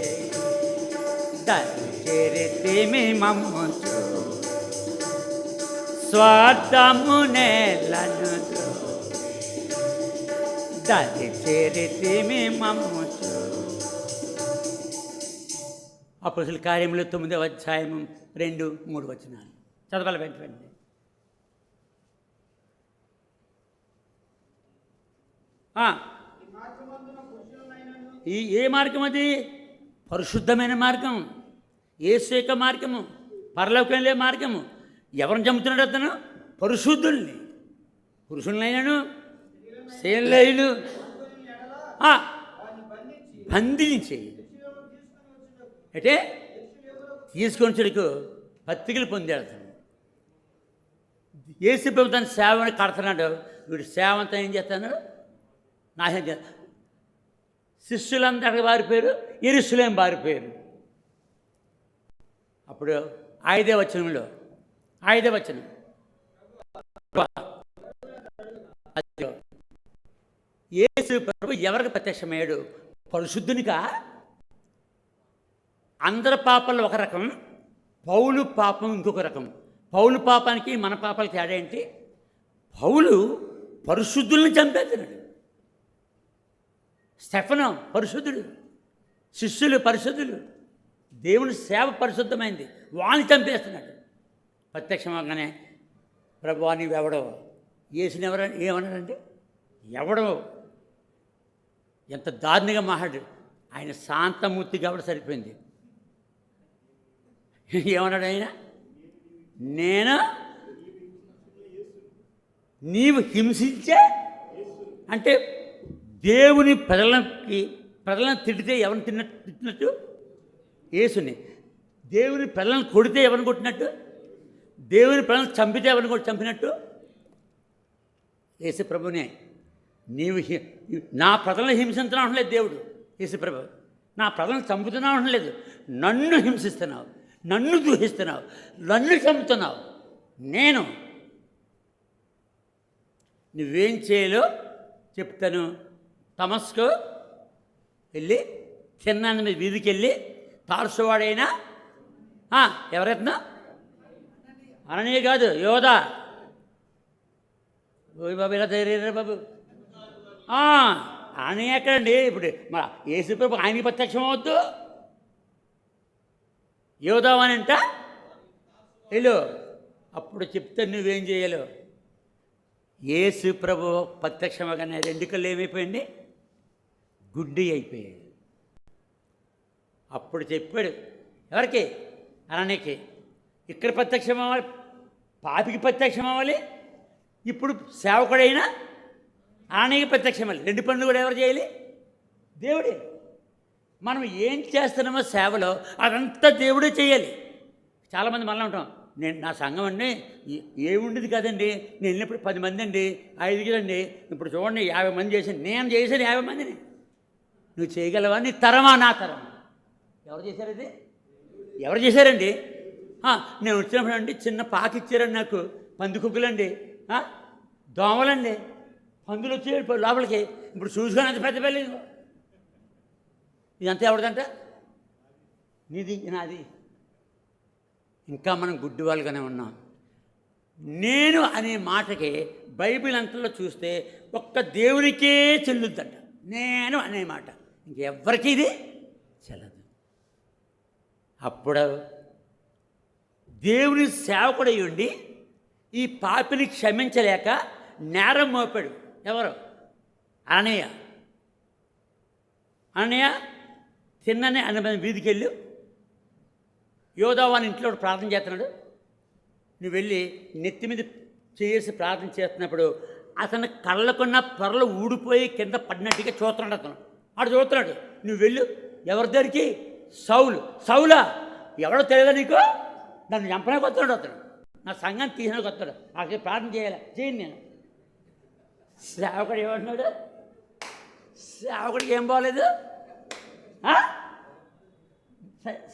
దరిచేరితిమి మమ్ము స్వార్థమునేలను దరిచేరితిమి మమ్ము. అపోస్తలుల కార్యములు 9వ అధ్యాయము 2-3 వచనాలు చదవాలి వెంటనే. ఏ మార్గం అది? పరిశుద్ధమైన మార్గం, యేసు యొక్క మార్గము, పరలోకం వెళ్ళే మార్గము. ఎవరిని చంపుతున్నాడు అతను? పరిశుద్ధుల్ని. పురుషులైనను స్త్రీలైను బంధించి అంటే తీసుకొని చెడుకు పత్రికలు పొందాడు అతను. యేసు ప్రభువు తన సేవని కడుతున్నాడు. వీడు సేవ అంతా ఏం చేస్తాడు? నాశనం చేస్తాడు. శిష్యులందరికీ పారిపోయారు, యెరూషలేము పారిపోయారు. అప్పుడు 5వ వచనంలో 5వ వచనం, యేసు ప్రభు ఎవరికి ప్రత్యక్షమయ్యాడు? పరిశుద్ధునికా? అందరి పాపాలు ఒక రకం, పౌలు పాపం ఇంకొక రకం. పౌలు పాపానికి మన పాపాలకి తేడా ఏంటి? పౌలు పరిశుద్ధుల్ని చంపేస్తున్నాడు. స్టెఫను పరిశుద్ధుడు, శిష్యులు పరిశుద్ధులు, దేవుని సేవ పరిశుద్ధమైంది, వాళ్ళని చంపేస్తున్నాడు. ప్రత్యక్షంగానే ప్రభువా నీవెవడో, యేసుని ఏమన్నాడంటే ఎవడో, ఎంత దారుణంగా మాట్లాడు. ఆయన శాంతమూర్తి కాబట్టి సరిపోయింది. ఏమన్నాడు ఆయన? నేను నీవు హింసించే అంటే దేవుని ప్రజలను తిడితే ఎవరిని తిట్టినట్టు? యేసుని. దేవుని ప్రజలను కొడితే ఎవరిని కొట్టినట్టు? దేవుని ప్రజలను చంపితే ఎవరిని చంపినట్టు? యేసు ప్రభునే. నీవు నా ప్రజలను హింసించడం లేదు దేవుడు. యేసు ప్రభు నా ప్రజలను చంపుతున్నావు లేదు, నన్ను హింసిస్తున్నావు, నన్ను దూషిస్తున్నావు, నన్ను చంపుతున్నావు. నేను నువ్వేం చేయాలో చెప్తాను. తమస్కు వెళ్ళి చిన్న మీద వీధికి వెళ్ళి తార్సువాడైనా ఎవరైనా అననీయ కాదు, యోధా. ఓయ్ బాబు ఇలా ధైర్య బాబు. అని ఎక్కడండి? ఇప్పుడు మా యేసు ప్రభు ఆయనకి ప్రత్యక్షం అవద్దు. యోధావని అంట వెళ్ళు. అప్పుడు చెప్తే నువ్వేం చేయాలో. యేసు ప్రభు ప్రత్యక్షమగానే 2 కళ్ళు ఏమైపోయింది? గుడ్డి అయిపోయాయి. అప్పుడు చెప్పాడు ఎవరికి? అననీయకి. ఇక్కడ ప్రత్యక్షం పాపికి ప్రత్యక్షం అవ్వాలి, ఇప్పుడు సేవకుడైనా ఆనయ్యకి ప్రత్యక్షం అవ్వాలి. 2 పనులు కూడా ఎవరు చేయాలి? దేవుడే. మనం ఏం చేస్తున్నామో సేవలో అదంతా దేవుడే చేయాలి. చాలామంది మళ్ళీ ఉంటాం, నేను నా సంఘం అండి ఏముండేది కదండి, నేను వెళ్ళినప్పుడు 10 మంది అండి, 5 అండి, ఇప్పుడు చూడండి 50 మంది చేశాను. నేను చేశాను 50 మందిని. నువ్వు చేయగలవా? నీ తరమా నా తరమా? ఎవరు చేశారు ఇది? ఎవరు చేశారండి? నేను వచ్చినప్పుడు అండి చిన్న పాకి ఇచ్చారండి నాకు, పందికొక్కులండి, దోమలండి, పందులు వచ్చి లోపలికి. ఇప్పుడు చూసుకొని అంత పెద్ద పెళ్ళి. ఇదంతా ఎవరిదంట? నీది నాది. ఇంకా మనం గుడ్డి వాళ్ళుగానే ఉన్నాం. నేను అనే మాటకి బైబిల్ అంతలో చూస్తే ఒక్క దేవునికే చెల్లుద్దంట. నేను అనే మాట ఇంకెవ్వరికి ఇది చెల్లదు. అప్పుడు దేవుని సేవకుడై ఉండి ఈ పాపిని క్షమించలేక నేరం మోపాడు. ఎవరు? అననీయ. అననీయ తిన్ననే అన్న వీధికి వెళ్ళు, యోదావాని ఇంట్లో ప్రార్థన చేస్తున్నాడు, నువ్వు వెళ్ళి నెత్తి మీద చేసి ప్రార్థన చేస్తున్నప్పుడు అతను కళ్ళకున్న పొరలు ఊడిపోయి కింద పడినట్టుగా చూస్తున్నాడు. అతను చూస్తున్నాడు. నువ్వు వెళ్ళు. ఎవరి దగ్గరికి? సౌలా ఎవడో తెలియదా నీకు? నన్ను చంపడానికి వస్తున్నాడు అతను, నా సంఘాన్ని తీసినానికి వస్తాడు, అక్కడ ప్రార్థన చేయాలి, చేయను నేను. సేవకుడు ఏమంటున్నాడు? సేవకుడికి ఏం బాగలేదు?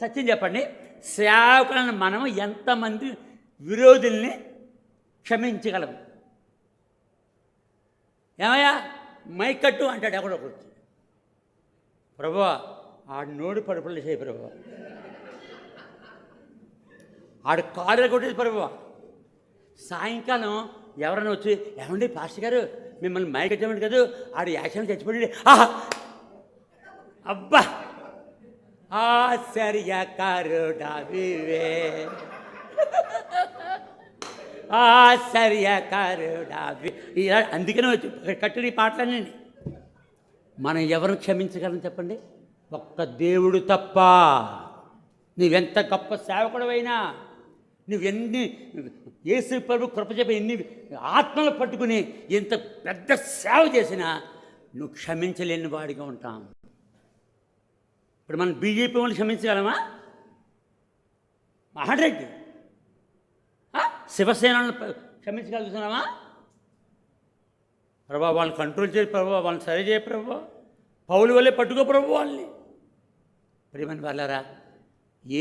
సత్యం చెప్పండి, సేవకులను మనం ఎంతమంది విరోధుల్ని క్షమించగలము? ఏమయ్యా మైకట్టు అంటాడు ఎక్కడొకడు. ప్రభువా ఆడు నోడు పడుపులు చేయి ప్రభువా, ఆడు కారు కొట్టేది ప్రభువా. సాయంకాలం ఎవరైనా వచ్చి ఏమండి పాస్టర్ గారు మిమ్మల్ని మైక్ వచ్చామండి కదా, ఆడు యాక్షన్ చచ్చిపోయింది. అబ్బా ఆశ్చర్యకరుడవివే ఆశ్చర్యకరుడవి. అందుకనే వచ్చి కట్టిన ఈ పాటలన్నీ. మనం ఎవరిని క్షమించగలం చెప్పండి? ఒక్క దేవుడు తప్ప. నువ్వెంత గొప్ప సేవకుడవైనా, నువ్వెన్ని యేసు ప్రభు కృప చెప్పి ఎన్ని ఆత్మలు పట్టుకుని ఎంత పెద్ద సేవ చేసినా నువ్వు క్షమించలేని వాడిగా ఉంటాం. ఇప్పుడు మనం బీజేపీ వాళ్ళు క్షమించగలమా? 100. శివసేనను క్షమించగలుగుతున్నామా? ప్రభా వాళ్ళని కంట్రోల్ చేయ ప్రభావ, వాళ్ళని సరి చేయ ప్రభావ, పౌలు వల్లే పట్టుకో ప్రభు వాళ్ళని. ప్రియమైన వాళ్ళారా,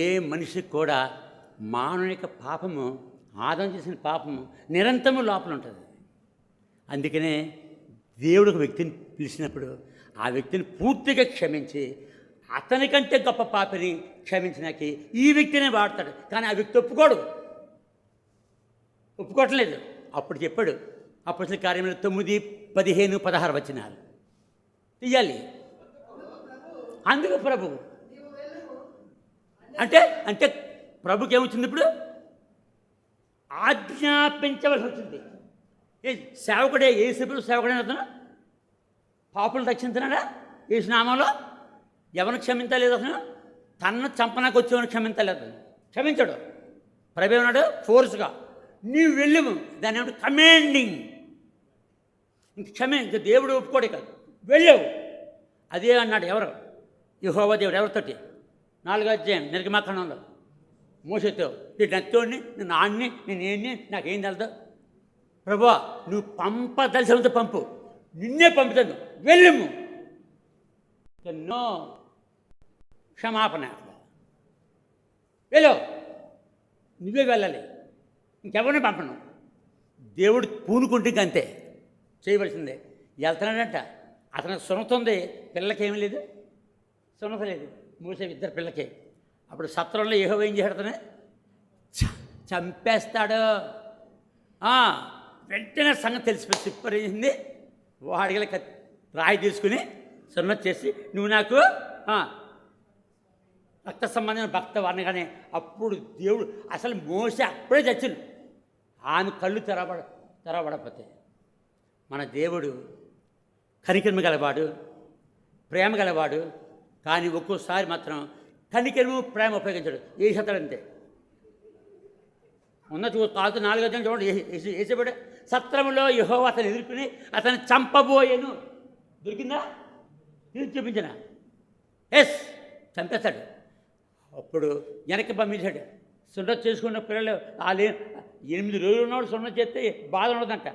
ఏ మనిషికి కూడా మానవిక పాపము, ఆదాం చేసిన పాపము నిరంతరము లోపల ఉంటుంది. అందుకనే దేవుడు ఒక వ్యక్తిని పిలిచినప్పుడు ఆ వ్యక్తిని పూర్తిగా క్షమించి అతనికంటే గొప్ప పాపిని క్షమించినాకి ఈ వ్యక్తినే వాడతాడు. కానీ ఆ వ్యక్తి ఒప్పుకోవట్లేదు. అప్పుడు చెప్పాడు అపొస్తలుల కార్యములు 9, 15, 16 వచనాలు తీయాలి. అందుకు ప్రభు అంటే ప్రభుకి ఏమొచ్చింది? ఇప్పుడు ఆజ్ఞాపించవలసి వచ్చింది. సేవకుడే, యేసు సేవకుడే అతను పాపులను రక్షించినాడా? యేసు నామంలో ఎవరిని క్షమించలేదు అతను? తన్ను చంపనాకు వచ్చేవాడిని క్షమించలేదు. క్షమించాడు. ప్రభు ఏమన్నాడు? ఫోర్స్గా నీవు వెళ్ళము. దాన్ని ఏమంటే కమాండింగ్. ఇంక దేవుడు ఒప్పుకోడే కాదు, వెళ్ళావు. అదే అన్నాడు ఎవరు? యెహోవా దేవుడు. ఎవరితోటి? 4వ అధ్యాయం నిర్గమాకాండంలో మోషేతో, నేను నచ్చోడిని, నేను ఆడిని, నేను ఏంటి, నాకేం తెలదు. ప్రభువా నువ్వు పంపదలసినంత పంపు, నిన్నే పంపుతాను, వెళ్ళము. ఎన్నో క్షమాపణ. వెళ్ళు, నువ్వే వెళ్ళాలి, ఇంకెవరిని పంపను. దేవుడు పూనుకుంటే అంతే చేయవలసిందే. వెళ్తున్నాడంట. అతనికి సున్నత ఉంది, పిల్లకేమీ లేదు, సున్నత లేదు. మూసే 2 పిల్లకే. అప్పుడు సత్రంలో యెహోవా ఏం చేస్తాడనే చంపేస్తాడు. వెంటనే సంగతి తెలిసిపోయి సిప్పరింది. వాడిగల రాయి తీసుకుని సున్నతి చేసి నువ్వు నాకు రక్త సంబంధమైన భక్త అనగానే అప్పుడు దేవుడు అసలు మోసే అప్పుడే చచ్చిండు. ఆమె కళ్ళు తెరవబడపోతే మన దేవుడు కనికరము గలవాడు, ప్రేమ గలవాడు. కానీ ఒక్కోసారి మాత్రం కనికరము ప్రేమ ఉపయోగించాడు. ఏ శాతాడంతే ఉన్న కాదు 4వ అధ్యాయం చూడండి, వేసేపడే సత్రములో యెహోవా అతను ఎదుర్కొని అతను చంపబోయేను. దొరికిందా? తీర్చి చూపించిన ఎస్ చంపేస్తాడు. అప్పుడు వెనక్కి పంపించాడు. సున్నతి చేసుకున్న పిల్లలు వాళ్ళు 8 రోజులు ఉన్నవాడు సున్నతి చేస్తే బాధ ఉండదంట.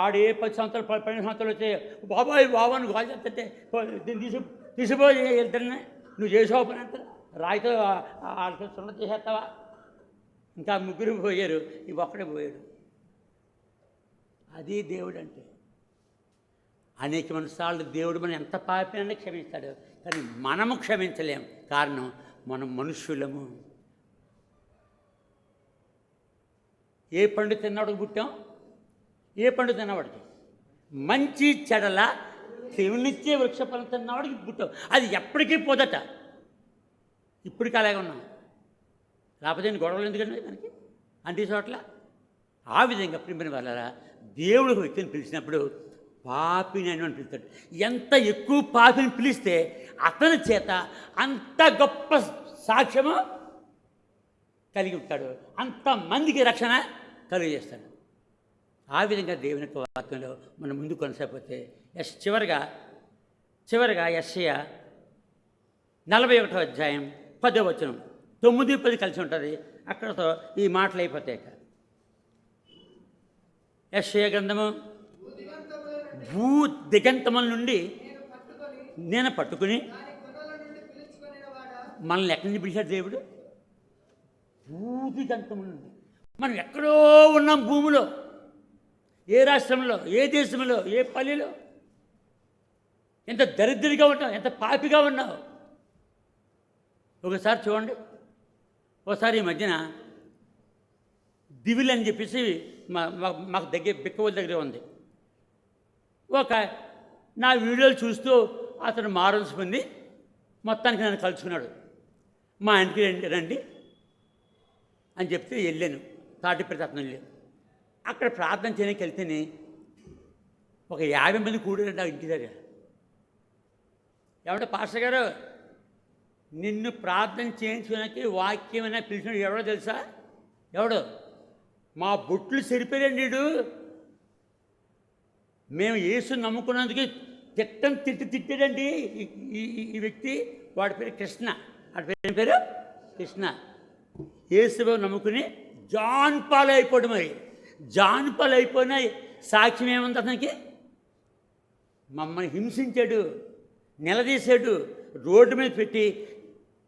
ఆడే 10 సంవత్సరాలు 12 సంవత్సరాలు వచ్చే బాబాయ్ బాబాను గోల్ చేస్తుంటే దీన్ని తీసిపోయి వెళ్తానే నువ్వు చేసావు పని అంత రాయితో వాళ్ళకి సున్నతి చేసేస్తావా? ఇంకా 3 పోయారు, ఇవి ఒక్కడే పోయాడు. అది దేవుడు అంటే. అనేక సార్లు దేవుడు మనం ఎంత పాపినైనా క్షమిస్తాడు, కానీ మనము క్షమించలేం. కారణం మనం మనుష్యులము. ఏ పండు తిన్నవాడికి పుట్టాం? ఏ పండు తిన్నవాడికి? మంచి చెడల దేవునిచ్చే వృక్ష ఫలం తిన్నవాడికి పుట్టాం. అది ఎప్పటికీ పోదట. ఇప్పటికీ అలాగే ఉన్నాం. లేకపోతే గొడవలు ఎందుకండి మనకి అంటీ చోట్ల? ఆ విధంగా ప్రియమైన వాళ్ళరా, దేవుడు వ్యక్తిని పిలిచినప్పుడు పాపిని అని పిలుస్తాడు. ఎంత ఎక్కువ పాపిని పిలిస్తే అతని చేత అంత గొప్ప సాక్ష్యము కలిగి ఉంటాడు, అంతమందికి రక్షణ కలిగజేస్తాడు. ఆ విధంగా దేవుని యొక్క వాక్యంలో మనం ముందు కొనసాగిపోతే చివరిగా యెషయా 41వ అధ్యాయం 10వ వచనం 9, 10 కలిసి ఉంటుంది. అక్కడతో ఈ మాటలు అయిపోతాయి. యెషయా గ్రంథము భూ దిగంతముల నుండి నేను పట్టుకుని మనల్ని ఎక్కడి నుంచి పిలిచాడు దేవుడు? భూ దిగంతముల నుండి. మనం ఎక్కడో ఉన్నాం భూమిలో, ఏ రాష్ట్రంలో, ఏ దేశంలో, ఏ పల్లెలో. ఎంత దరిద్రుడిగా ఉంటావు, ఎంత పాపిగా ఉన్నావు. ఒకసారి చూడండి, ఒకసారి ఈ మధ్యన దివిల్ అని చెప్పేసి మాకు దగ్గర బిక్కవల దగ్గర ఉంది. నా వీడియోలు చూస్తూ అతను మారల్సి పొంది మొత్తానికి నన్ను కలుసుకున్నాడు. మా ఇంటికి రండి అని చెప్తే వెళ్ళాను. తాటిపల్లి అతను వెళ్ళాను. అక్కడ ప్రార్థన చేయడానికి వెళ్తేనే ఒక 50 మంది కూడారు నా ఇంటి దగ్గర. ఏమంటే పాస్టర్ గారు, నిన్ను ప్రార్థన చేయించుకోడానికి వాక్యమైనా పిలిచినాడు ఎవడో తెలుసా? ఎవడో? మా బొట్లు సరిపోయాడు నీడు. మేము యేసు నమ్ముకున్నందుకు తిట్టాడండి ఈ వ్యక్తి. వాడి పేరు కృష్ణ. వాడి పేరు కృష్ణ. యేసు నమ్ముకుని జాన్ పాలు అయిపోయాడు. మరి జాన్ పాలు అయిపోయినా సాక్ష్యం ఏముంది అతనికి? మమ్మల్ని హింసించాడు, నిలదీశాడు, రోడ్డు మీద పెట్టి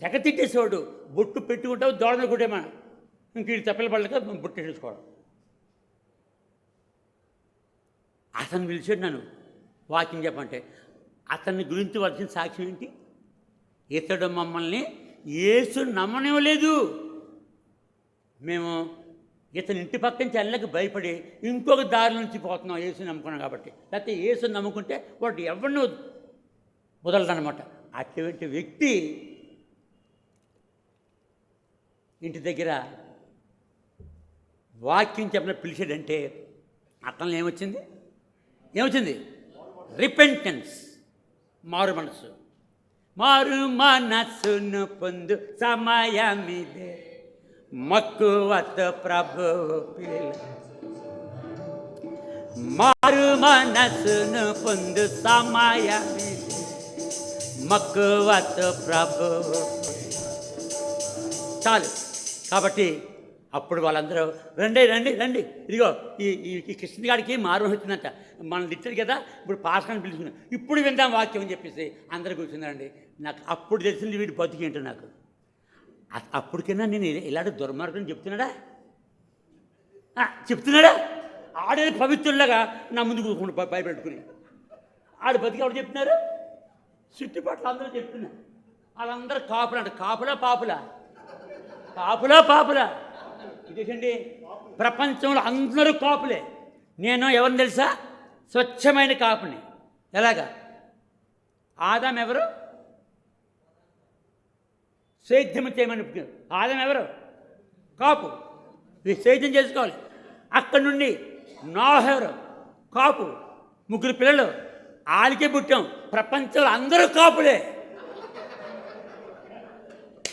తెగ తిట్టేసేవాడు. బొట్టు పెట్టుకుంటావు దోడ మీద కొట్టేమా, ఇంక వీళ్ళు తెప్పల పళ్ళక బొట్టు వేసుకోవడం. అతను పిలిచాడు నన్ను వాక్యం చెప్పంటే. అతని గురించి వచ్చిన సాక్ష్యం ఏంటి? ఇతడు మమ్మల్ని యేసు నమ్మనివ్వలేదు. మేము ఇతని ఇంటి పక్కన చెల్లకి భయపడి ఇంకొక దారి నుంచి పోతున్నాం యేసు నమ్ముకున్నాం కాబట్టి. లేకపోతే యేసు నమ్ముకుంటే వాడు ఎవరిని వదలదనమాట. అటువంటి వ్యక్తి ఇంటి దగ్గర వాక్యం చెప్పిన పిలిచాడంటే అతను ఏమొచ్చింది? రిపెంటెన్స్, మారు మనసు. మారు మనసును పొందు సమయమిదే, మక్కువతో ప్రభువు పిల్ల. మారు మనసును పొందు సమయమిదే, మక్కువతో ప్రభువు. చాలు. కాబట్టి అప్పుడు వాళ్ళందరూ రండి రండి రండి, ఇదిగో ఈ కృష్ణ గారికి మారు వచ్చిందంట, మనం ఇచ్చాడు కదా, ఇప్పుడు పాస్టర్ని పిలుచుకున్నాం, ఇప్పుడు విందాం వాక్యం అని చెప్పేసి అందరూ కూర్చున్నారండి. నాకు అప్పుడు తెలిసింది వీడి బతుకు ఏంటో. నాకు అప్పటికైనా నేను ఇలాంటి దుర్మార్గం చెప్తున్నాడా? ఆడే పవిత్రులాగా నా ముందు కూర్చుని భయపెట్టుకుని ఆడు బతికి ఎవరు చెప్తున్నారు? చుట్టుపక్కల అందరూ చెప్తున్నారు. వాళ్ళందరూ కాపులా అంట. కాపులా ఇదేంటి? ప్రపంచంలో అందరూ కాపులే. నేను ఎవరిని తెలుసా? స్వచ్ఛమైన కాపుని. ఎలాగా? ఆదాం ఎవరు? సేద్యం చేయమని. ఆదాం ఎవరు? కాపు. సేద్యం చేసుకోవాలి. అక్కడి నుండి నోహు ఎవరు? కాపు. 3 పిల్లలు, ఆలికే పుట్టాం. ప్రపంచంలో అందరూ కాపులే.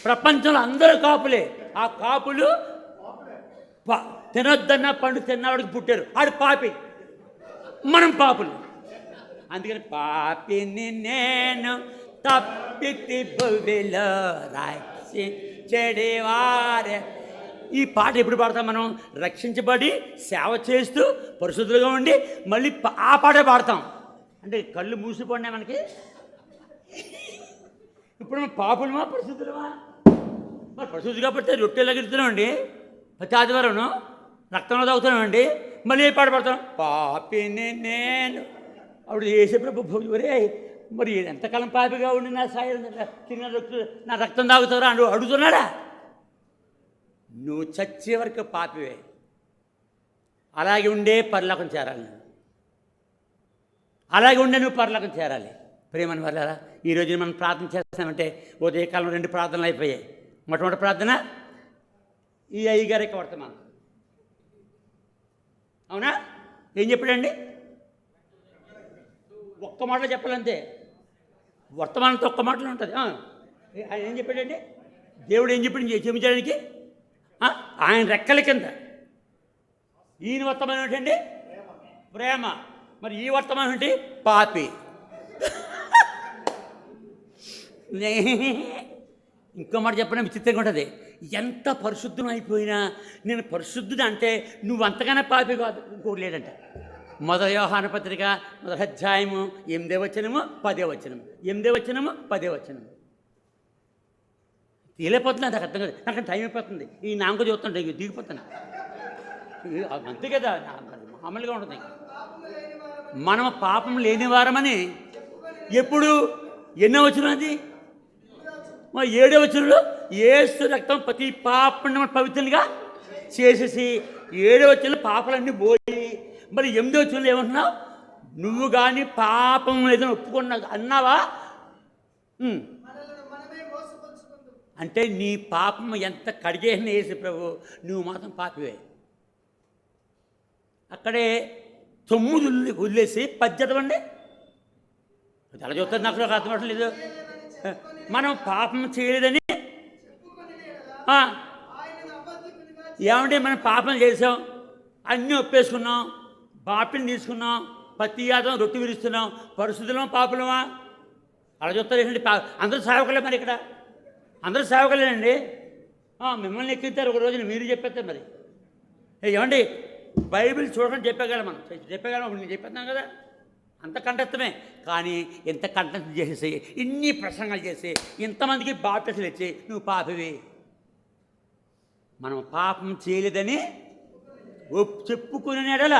ప్రపంచంలో అందరూ కాపులే. ఆ కాపులు తినొద్దన్న పండు తిన్నవాడికి పుట్టారు, ఆడు పాపి, మనం పాపులు. అందుకని పాపిని నేను తప్పితి భువిలో రాసి చెడివారే. ఈ పాట ఎప్పుడు పాడతాం మనం? రక్షించబడి సేవ చేస్తూ పరిశుద్ధులుగా ఉండి మళ్ళీ ఆ పాటే పాడతాం. అంటే కళ్ళు మూసిపోయినా మనకి. ఇప్పుడు మనం పాపులమా పరిశుద్ధులమా? మరి పరిశుద్ధి కాబట్టి రొట్టెలు ఎగురుతున్నామండి, ప్రతి ఆదివారం రక్తంలో తాగుతున్నామండి. మళ్ళీ ఏ పాట పాడతాం? పాపిని నేను. అప్పుడు యేసుప్రభు ఒరే మరి ఎంతకాలం పాపిగా ఉండి నా నా రక్తం తాగుతారా అని అడుగుతున్నాడా? నువ్వు చచ్చే వరకు పాపివే, అలాగే ఉండే పరలోకం చేరాలి, అలాగే ఉండే నువ్వు పరలోకం చేరాలి. ప్రేమని వల్ల ఈరోజు మనం ప్రార్థన చేస్తామంటే ఉదయకాలం 2 ప్రార్థనలు అయిపోయాయి. మొట్టమొదటి ప్రార్థన ఈ అయ్యగారికి వర్తమానం, అవునా? ఏం చెప్పాడండి? ఒక్క మాటలో చెప్పాలంతే, వర్తమానంతో ఒక్క మాటలో ఉంటుంది. ఆయన ఏం చెప్పాడండి? దేవుడు ఏం చెప్పాడు క్షమించడానికి? ఆయన రెక్కల కింద. ఈయన వర్తమానం ఏంటండి? ప్రేమ. మరి ఈ వర్తమానం ఏంటి? పాపి. ఇంకో మాట చెప్పడం విచిత్రంగా ఉంటుంది. ఎంత పరిశుద్ధం అయిపోయినా నేను పరిశుద్ధుడు అంటే నువ్వు అంతగానే పాపి కాదు. ఇంకోటి లేదంట. మొదటి యోహాను పత్రిక 1వ అధ్యాయము 8వ వచనము 10వ వచనము, 8వ వచనము 10వ వచనము. తేలిపోతున్నా నాకు అర్థం కాదు, నాకు టైం అయిపోతుంది. ఈ నామక చూస్తుంటే దిగిపోతున్నా అంతే కదా, మామూలుగా ఉంటుంది. మనం పాపం లేని వారమని ఎప్పుడు ఎన్నో వచనం అది? 7వ వచనంలో యేసు రక్తం ప్రతి పాపని పవిత్రంగా చేసేసి 7వ వచనంలో పాపాలన్నీ పోయి, మరి 8వ వచనంలో ఏమంటున్నావు? నువ్వు కానీ పాపం లేదని ఒప్పుకున్నా అన్నావా? అంటే నీ పాపం ఎంత కడిగేసిన యేసు ప్రభు, నువ్వు మాత్రం పాపివే. అక్కడే 9 వదిలేసి 10 చదవండి. అలా చూస్తారు, నాకు అర్థమవటం లేదు. మనం పాపం చేయలేదని ఏమంటే మనం పాపం చేసాం, అన్నీ ఒప్పేసుకున్నాం, బాపిని తీసుకున్నాం, ప్రతి యాదం రొట్టె విరుస్తున్నాం, పరిశుద్ధులమా పాపులమా? అలా చూస్తారు ఏంటంటే అందరూ సేవకులే. మరి ఇక్కడ అందరూ సేవకులేనండి. మిమ్మల్ని ఎక్కిస్తారు ఒక రోజున, మీరు చెప్పేస్తారు. మరి ఏమండి బైబిల్ చూడకుండా చెప్పగలం, మనం చెప్పగలం, నేను చెప్పేస్తున్నాను కదా. అంత కంఠస్థమే. కానీ ఎంత కంఠస్థం చేసేసి ఇన్ని ప్రసంగాలు చేసి ఇంతమందికి బాప్టిజాలు ఇచ్చి నువ్వు పాపివి. మనం పాపం చేయలేదని చెప్పుకునే ఎడల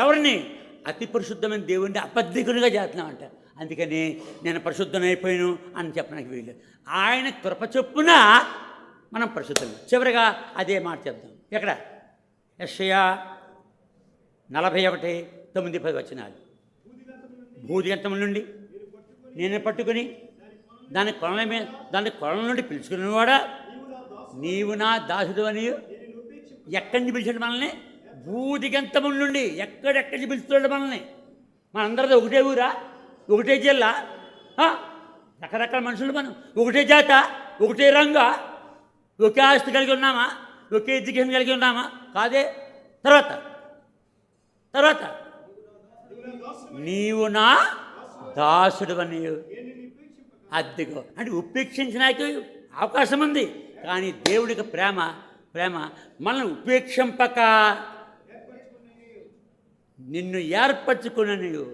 ఎవరిని? అతి పరిశుద్ధమైన దేవుడిని అబద్ధికునిగా చేస్తున్నామంట. అందుకని నేను పరిశుద్ధమైపోయాను అని చెప్పడానికి వీలు. ఆయన కృప చొప్పున మనం పరిశుద్ధం. చివరిగా అదే మాట చెప్తాం. ఎక్కడ? యెషయా 41:9-10 వచనాలు. భూదిగంతముల నుండి నేను పట్టుకుని దాని కొనల నుండి పిలుచుకునేవాడా, నీవు నా దాసుడు అని. ఎక్కడి నుంచి పిలిచాడు మనల్ని? భూదిగంతముల నుండి. ఎక్కడెక్కడి పిలుస్తున్నాడు మనల్ని? మనందరిది ఒకటే ఊరా? ఒకటే జిల్లా? రకరకాల మనుషులు మనం. ఒకటే జాత, ఒకటే రంగా, ఒకే ఆస్తి కలిగి ఉన్నామా? ఒకే ఎడ్యుకేషన్ కలిగి ఉన్నామా? కాదే. తర్వాత నీవు నా దాసుడు అని. అద్దెకో అంటే ఉపేక్షించడానికి అవకాశం ఉంది. కానీ దేవుడికి ప్రేమ మనల్ని ఉపేక్షింపక నిన్ను ఏర్పరచుకున్న నీవు.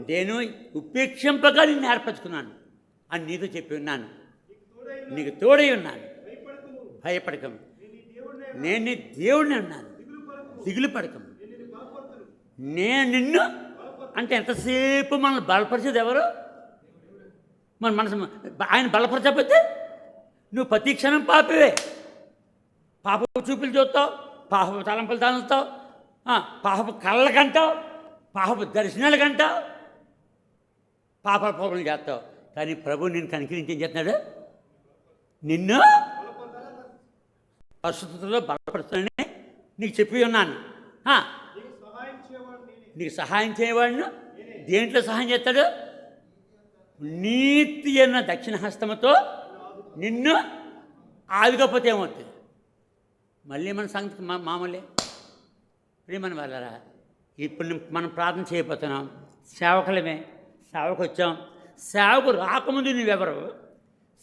నేను ఉపేక్షింపక నిన్ను ఏర్పరచుకున్నాను అని నీతో చెప్పి ఉన్నాను. నీకు తోడై ఉన్నాను, భయపడకం. నేను నీ దేవుడిని ఉన్నాను, దిగులు పడకం. నేను నిన్ను అంటే ఎంతసేపు మనల్ని బలపరిచేది ఎవరు? మన మనసు. ఆయన బలపరచకపోతే నువ్వు ప్రతి క్షణం పాపవే. పాపపు చూపులు చూస్తావు, పాపపు తలంపులు తలుస్తావు, పాపపు కళ్ళకంటావు, పాపపు దర్శనాలు కంటావు, పాపలు చేస్తావు. కానీ ప్రభు నిన్ను కనికరించి ఏం చేస్తున్నాడు? నిన్ను పరిశుద్ధతలో బలపరుస్తానని నీకు చెప్పి ఉన్నాను. నీకు సహాయం చేయవాడిను. దేంట్లో సహాయం చేస్తాడు? నీతి అన్న దక్షిణ హస్తముతో నిన్ను ఆదుకోకపోతే ఏమవుతుంది? మళ్ళీ మన సంగతి మామూలే. ప్రియమని వాళ్ళరా, ఇప్పుడు మనం ప్రార్థన చేయబోతున్నాం. సేవకులమే, సేవకు వచ్చాం. సేవకు రాకముందు నువ్వెవరు,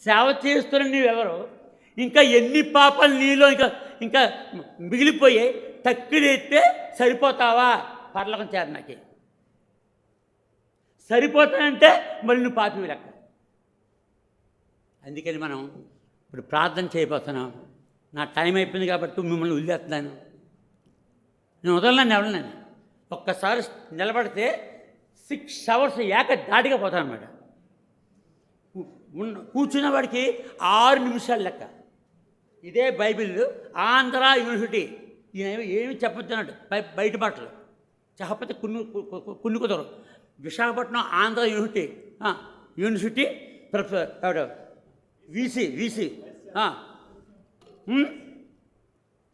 సేవ చేస్తున్న నువ్వెవరు, ఇంకా ఎన్ని పాపాలు నీలో ఇంకా ఇంకా మిగిలిపోయాయి. తక్కిడెత్తే సరిపోతావా పరలోకం చేరడానికి? సరిపోతానంటే మళ్ళీ నువ్వు పాపి లెక్క. అందుకని మనం ఇప్పుడు ప్రార్థన చేయబోతున్నాం. నా టైం అయిపోయింది కాబట్టి మిమ్మల్ని వదిలేస్తున్నాను. నేను వదలనని ఎవరినని ఒక్కసారి నిలబడితే 6 hours దాటిగా పోతాను అన్నమాట. కూర్చున్న వాడికి 6 నిమిషాలు లెక్క. ఇదే బైబిల్ ఆంధ్ర యూనివర్సిటీ, ఈయన ఏమి చెప్పొచ్చున్నాడు బయట మాటలు చెప్పకపోతే కొన్ని కుదరు. Visakhapatnam Andhra university VC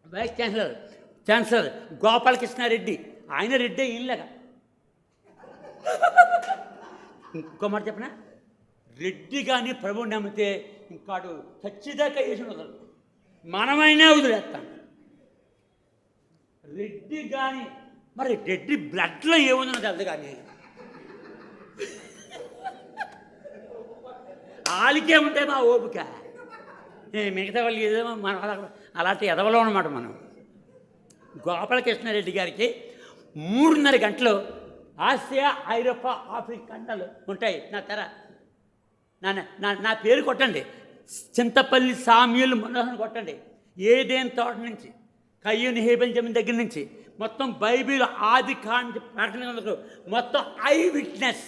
vice chancellor Gopalakrishnareddy. ఆయన రెడ్డి ఈయనలాగా. ఇంకో మాట చెప్పనా, రెడ్డి కానీ ప్రభువు నమ్మితే ఇంకాడు ఖచ్చితంగా వేసి వదలదు. మనమైనా వదిలేస్తాం. రెడ్డి కానీ మరి రెడ్డి బ్లడ్లో ఏముందో తెలుదు. కానీ వాళ్ళకేముంటాయి మా ఓపిక. మిగతా వాళ్ళు ఏదేమో మన అలాంటి ఎదవలో అన్నమాట మనం. గోపాలకృష్ణారెడ్డి గారికి 3.5 గంటలు ఆసియా, ఐరోపా, ఆఫ్రికా ఖండాలు ఉంటాయి. నా పేరు కొట్టండి, చింతపల్లి సామ్యూల్ మనోహర్ కొట్టండి. ఏదేం తోట నుంచి కయ్యూని హేబెల్ జమీన్ దగ్గర నుంచి మొత్తం బైబిల్ ఆది కాండ ప్రకటన మొత్తం ఐ విట్నెస్.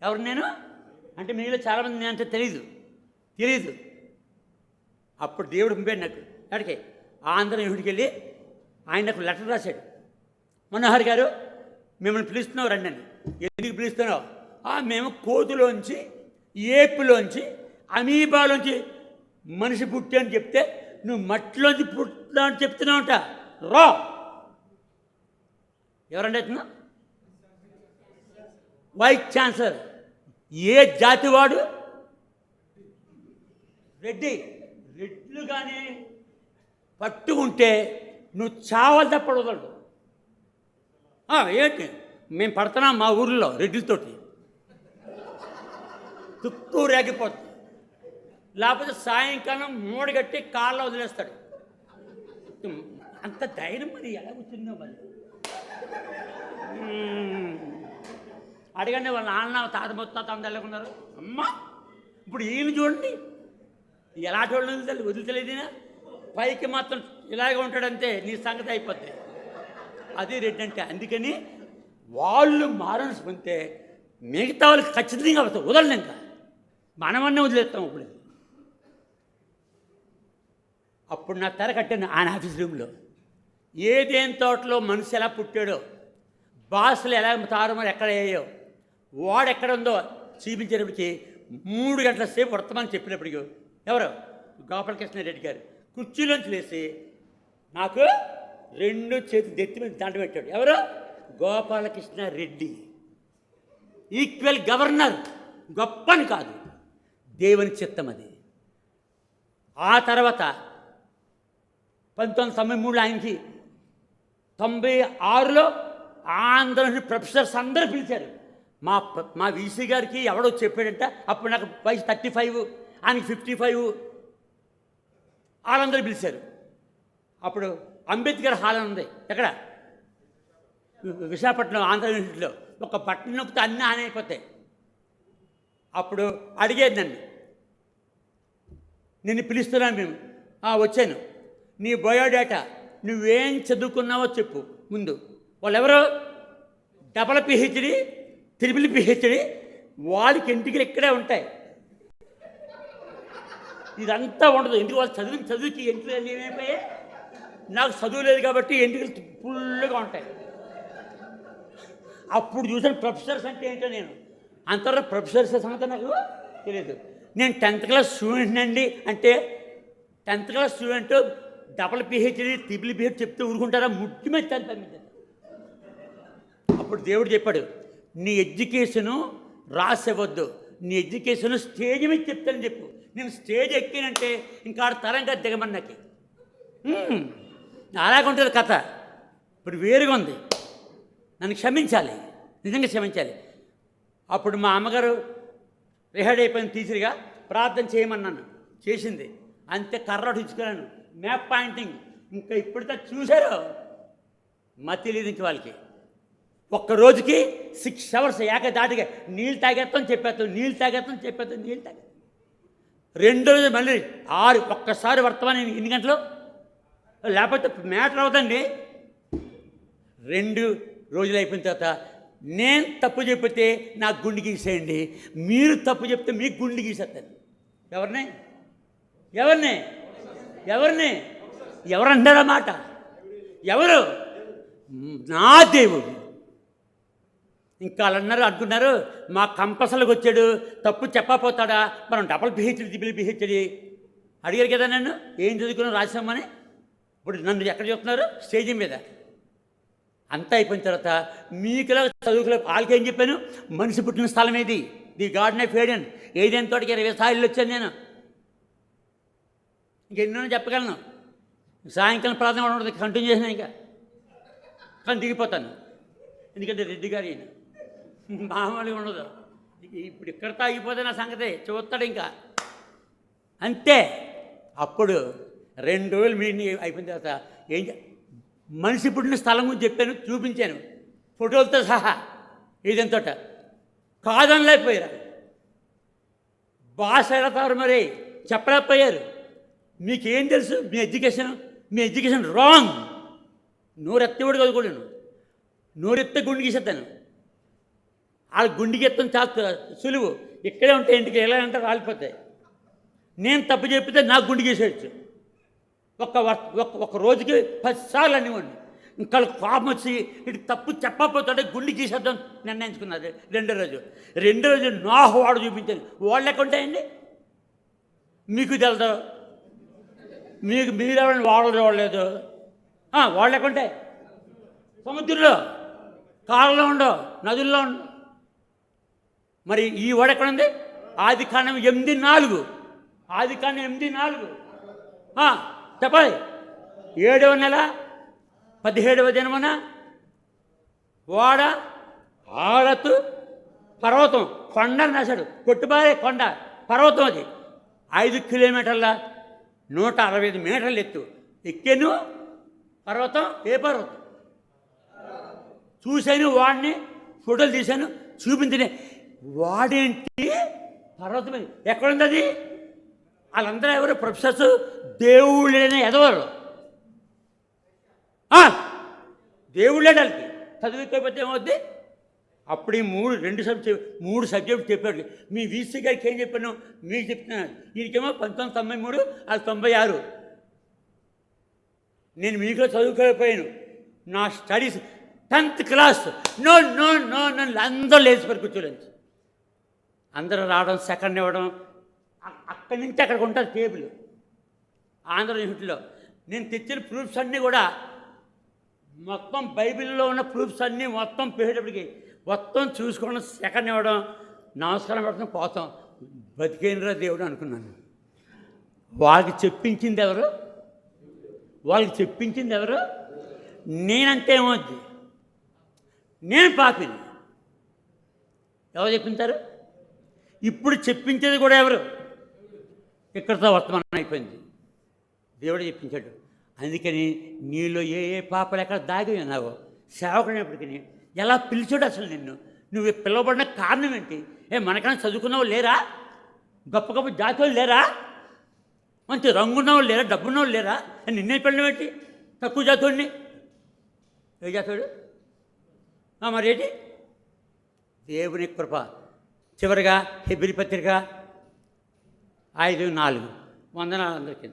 ఎవరు నేను అంటే మీలో చాలామంది నేనంటే తెలియదు. అప్పుడు దేవుడు పంపాడు నాకు అక్కడికి ఆంధ్ర యూనివర్సిటీకి వెళ్ళి ఆయన నాకు లెటర్ రాశాడు. మనోహర్ గారు మిమ్మల్ని పిలుస్తున్నావు రండి అని. ఎందుకు పిలుస్తున్నావు? మేము కోతులోంచి, ఏపులోంచి, అమీబాలోంచి మనిషి పుట్టి అని చెప్తే నువ్వు మట్టిలోంచి పుట్టా అని చెప్తున్నావుంట. రా. ఎవరండి అవుతున్నా? Vice chancellor. ఏ జాతి వాడు? రెడ్లు కానీ పట్టుకుంటే నువ్వు చావాలి తప్పడదు. ఏంటి మేము పడుతున్నాం మా ఊర్లో రెడ్డిలతోటి, తుక్కు రేగిపోతుంది. లేకపోతే సాయంకాలం మూడగట్టి కాళ్ళ వదిలేస్తాడు. అంత ధైర్యం మరి ఎలా వచ్చిందో మరి. అడగండి వాళ్ళ నాన్న తాత మొత్తం అందరుకున్నారు. అమ్మ ఇప్పుడు ఈయన చూడండి ఎలాంటి వాళ్ళు వదిలితలేదినా. పైకి మాత్రం ఇలాగే ఉంటాడంతే, నీ సంగతి అయిపోద్ది. అది రెడ్డి అంటే. అందుకని వాళ్ళు మారన్స్ పొందితే మిగతా వాళ్ళకి ఖచ్చితంగా అవుతాయి. వదలండి, ఇంకా మనమన్నీ వదిలేస్తాం. అప్పుడు నా తెర కట్టాను ఆయన ఆఫీస్ రూమ్లో. ఏదేం తోటలో మనిషి ఎలా పుట్టాడో, బాసులు ఎలా తారుమారు ఎక్కడ అయ్యాయో, వాడు ఎక్కడ ఉందో చూపించేటప్పటికి 3 గంటల సేపు వర్తమానం చెప్పినప్పటికీ ఎవరు గోపాలకృష్ణారెడ్డి గారు కుర్చీలోంచి లేచి నాకు 2 చేతులు దెత్తి మీద దండ పెట్టాడు. ఎవరు? గోపాలకృష్ణారెడ్డి. Equal governor. గొప్పని కాదు, దేవుని చిత్తం అది. ఆ తర్వాత 1993 ఆయనకి 96లో ఆంధ్ర ప్రొఫెసర్స్ అందరూ పిలిచారు. మా వీసీ గారికి ఎవడో చెప్పాడంట. అప్పుడు నాకు వయసు 35, ఆయనకి 55. వాళ్ళందరూ పిలిచారు. అప్పుడు అంబేద్కర్ హాల్ అని ఉంది ఎక్కడ, విశాఖపట్నం ఆంధ్ర యూనివర్సిటీలో. ఒక బట్టన్ నొక్కితే అన్నీ ఆన్ అయిపోతాయి. అప్పుడు అడిగేది నన్ను, నిన్ను పిలుస్తున్నాను మేము. వచ్చాను. నీ బయోడేటా నువ్వేం చదువుకున్నావో చెప్పు ముందు. వాళ్ళు ఎవరో డబల్ పిహెచ్డి, త్రిపుల్ పిహెచ్డి, వాళ్ళకి ఎంటికలు ఇక్కడే ఉంటాయి. ఇదంతా ఉండదు. ఎందుకు వాళ్ళు చదువుకి ఎంటికలు ఏమైపోయాయి? నాకు చదువు లేదు కాబట్టి ఎంటికలు ఫుల్గా ఉంటాయి. అప్పుడు చూసాను ప్రొఫెసర్స్ అంటే ఏంటో. నేను అంతలో ప్రొఫెసర్స్ సంగతి నాకు తెలియదు. నేను 10th క్లాస్ స్టూడెంట్ అండి అంటే 10th class student double PhD, triple PhD చెప్తే ఊరుకుంటారా? ముట్టి మీద పంపించాను. అప్పుడు దేవుడు చెప్పాడు, నీ ఎడ్యుకేషను రాసివ్వద్దు, నీ ఎడ్యుకేషన్ స్టేజ్ మీద చెప్తానని చెప్పు. నేను స్టేజ్ ఎక్కినంటే ఇంకా తరంగా దిగమని నాకు అలాగుంటుంది కథ. ఇప్పుడు వేరుగా ఉంది. నన్ను క్షమించాలి, నిజంగా క్షమించాలి. అప్పుడు మా అమ్మగారు రిహార్డ్ అయిపోయిన టీచర్గా ప్రార్థన చేయమన్నాను, చేసింది. అంతే, కర్ర ఇచ్చుకున్నాను, మ్యాప్ పాయింటింగ్. ఇంకా ఇప్పుడితో చూశారు మతి లేదు ఇంక వాళ్ళకి. ఒక్క రోజుకి 6 hours ఏకదాటిగా నీళ్ళు తాగేస్తాం చెప్పేస్తాం, నీళ్ళు తాగేస్తాం చెప్పేస్తాం, నీళ్ళు తాగేస్తాం. 2 రోజులు మళ్ళీ 6, ఒక్కసారి వర్తమానం ఎన్ని గంటలు, లేకపోతే మ్యాటర్ అవుతండి. 2 రోజులు అయిపోయిన తర్వాత నేను తప్పు చెప్పితే నాకు గుండె గీసేయండి, మీరు తప్పు చెప్తే మీకు గుండె గీసేస్తాను. ఎవరిని ఎవరిని ఎవరిని ఎవరంటారా మాట? ఎవరు? నా దేవుడు. ఇంకా వాళ్ళు అన్నారు, అనుకున్నారు మా కంపల్సరీకి వచ్చాడు, తప్పు చెప్పకపోతాడా, మనం డబుల్ పిహెచ్డి అడిగారు కదా నన్ను, ఏం చదువుకున్నావు రాసామని. ఇప్పుడు నన్ను ఎక్కడ చెప్తున్నారు? స్టేజ్ మీద. అంతా అయిపోయిన తర్వాత మీకులా చదువుకులే వాళ్ళకేం చెప్పాను, మనిషి పుట్టిన స్థలం ఏది, ది గార్డెన్ ఆఫ్ ఏడెన్, ఏదైనా తోటికి 20 సార్లు వచ్చాను నేను. ఇంకెన్నో చెప్పగలను. సాయంకాలం ప్రార్థన ఉండదు, కంటిన్యూ చేసిన ఇంకా కానీ దిగిపోతాను. ఎందుకంటే రెడ్డి గారు ఈయన మామూలుగా ఉండదు. ఇప్పుడు ఇక్కడ తాగిపోతే నా సంగతి చూస్తాడు ఇంకా అంతే. అప్పుడు 2 రోజులు మీటింగ్ అయిపోయిన తర్వాత మనిషి పుట్టిన స్థలం గురించి చెప్పాను, చూపించాను ఫోటోలతో సహా. ఇదంతో కాదనలేకపోయారు, భాష ఎడతారు, మరి చెప్పలేకపోయారు. మీకేం తెలుసు మీ ఎడ్యుకేషన్ రాంగ్. నోరెత్తేవాడు చదువుకోలేను, నోరెత్తే గుండె గీసేస్తాను. వాళ్ళ గుండెకి ఎత్తాను చాలా సులువు, ఇక్కడే ఉంటాయి, ఇంటికి ఎలా అంటే రాలిపోతాయి. నేను తప్పు చెప్పితే నాకు గుండె గీసేయచ్చు. ఒక రోజుకి 10 సార్లు అనేవాడిని. ఇంకా కోపం వచ్చి ఇటు తప్పు చెప్పకపోతే గుండె గీసేద్దాం నిర్ణయించుకున్నారు. 2వ రోజు నాహు వాడు చూపించాను. వాళ్ళు ఎక్కడ ఉంటాయండి మీకు తెలుసు, మీరెవరైనా వాడలు చూడలేదు. వాళ్ళు ఎక్కడ ఉంటాయి? సముద్రంలో, కాళ్ళలో ఉండవు, నదుల్లో ఉండవు. మరి ఈ వాడు ఎక్కడ ఉంది? ఆదికాండం 8:4. ఆదికాండం 8:4 చెప్పాలి. 7వ నెల 17వ దినమున వాడ ఆడతు పర్వతం, కొండ నాశాడు, కొట్టుబారే కొండ పర్వతం. అది 5 కిలోమీటర్ల 165 మీటర్లు ఎత్తు. ఎక్కాను పర్వతం. ఏ పర్వతం? చూశాను, వాడిని ఫోటోలు తీశాను, చూపించనే. వాడేంటి పర్వతం ఎక్కడుంది అది? వాళ్ళందరూ ఎవరు? ప్రొఫెసర్స్, దేవుళ్ళనే ఎదవరు. దేవుళ్ళే వాళ్ళకి చదువుకోకపోతే ఏమవుద్ది? అప్పుడు ఈ 3 సబ్జెక్టు చెప్పాడు. మీ వీసీ గారికి ఏం చెప్పాను మీకు చెప్తున్నాను. వీరికేమో 1993, అది 96. నేను మీకు చదువుకోకపోయాను. నా స్టడీస్ 10th క్లాస్. నో అందరూ లేచిపోయి కూర్చోలేదు. అందరూ రావడం, సెకండ్ ఇవ్వడం, అక్కడి నుంచి అక్కడికి ఉంటుంది టేబుల్ ఆంధ్ర యూనివర్సిటీలో. నేను తెచ్చిన ప్రూఫ్స్ అన్నీ కూడా మొత్తం బైబిల్లో ఉన్న ప్రూఫ్స్ అన్నీ మొత్తం పెట్టేటప్పటికి మొత్తం చూసుకోవడం, సెకండ్ ఇవ్వడం, నమస్కారం పెట్టడం, పోతాం. బతికేనరా దేవుడు అనుకున్నాను. వాళ్ళకి చెప్పించింది ఎవరు? నేనంటే ఏమవుద్ది? నేను పాపిని. ఎవరు చెప్పించారు? ఇప్పుడు చెప్పించేది కూడా ఎవరు? ఇక్కడితో వర్తమానం అయిపోయింది. దేవుడు చెప్పించాడు. అందుకని నీలో ఏ పాపలు ఎక్కడ దాగి ఉన్నావో సేవకునేప్పటికీ ఎలా పిలిచాడు అసలు నిన్ను? నువ్వు పిలవబడిన కారణం ఏంటి? మనకన్నా చదువుకున్నావు లేరా? గొప్ప గొప్ప జాతీయులు లేరా? మంచి రంగున్నవాళ్ళు లేరా? డబ్బున్నవాళ్ళు లేరా? నిన్నే పెళ్ళం ఏంటి? తక్కువ జాతీయుడిని. ఏ జాతీయుడు? మరి ఏంటి? దేవుని కృప. చివరిగా హెబ్రీ పత్రిక 5:4. వందనాలు అందరికీ.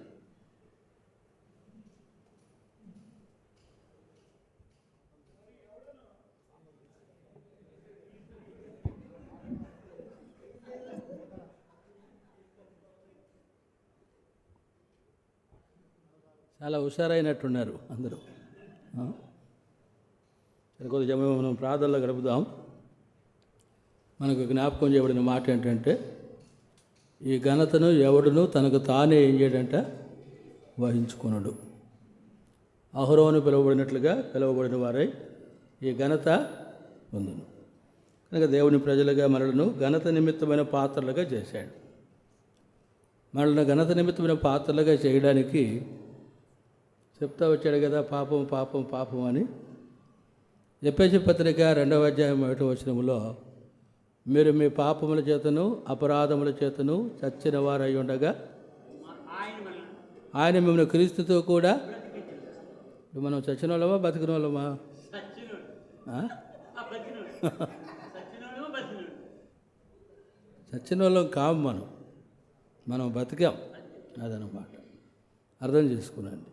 చాలా హుషారైనట్టున్నారు అందరూ. కొద్దిగా మనం ప్రార్థనలో గడుపుదాం. మనకు జ్ఞాపకం చేయబడిన మాట ఏంటంటే, ఈ ఘనతను ఎవడును తనకు తానే ఏం చేయడంట వహించుకున్నాడు. అహరోను పిలువబడినట్లుగా పిలువబడిన వారై ఈ ఘనత పొందును. కనుక దేవుని ప్రజలుగా మనలను ఘనత నిమిత్తమైన పాత్రలుగా చేశాడు. మనల్ని ఘనత నిమిత్తమైన పాత్రలుగా చేయడానికి చెప్తా వచ్చాడు కదా, పాపం పాపం పాపం అని. ఎఫెసీ పత్రిక 2వ అధ్యాయం 1వ వచనములో, మీరు మీ పాపముల చేతను అపరాధముల చేతను చచ్చిన వారై ఉండగా ఆయన మిమ్మల్ని క్రీస్తుతో కూడా, మనం చచ్చిన వాళ్ళమా బతికిన వాళ్ళమా? చచ్చిన వాళ్ళం కాము, మనం బతికాం. అదనమాట, అర్థం చేసుకున్నాండి.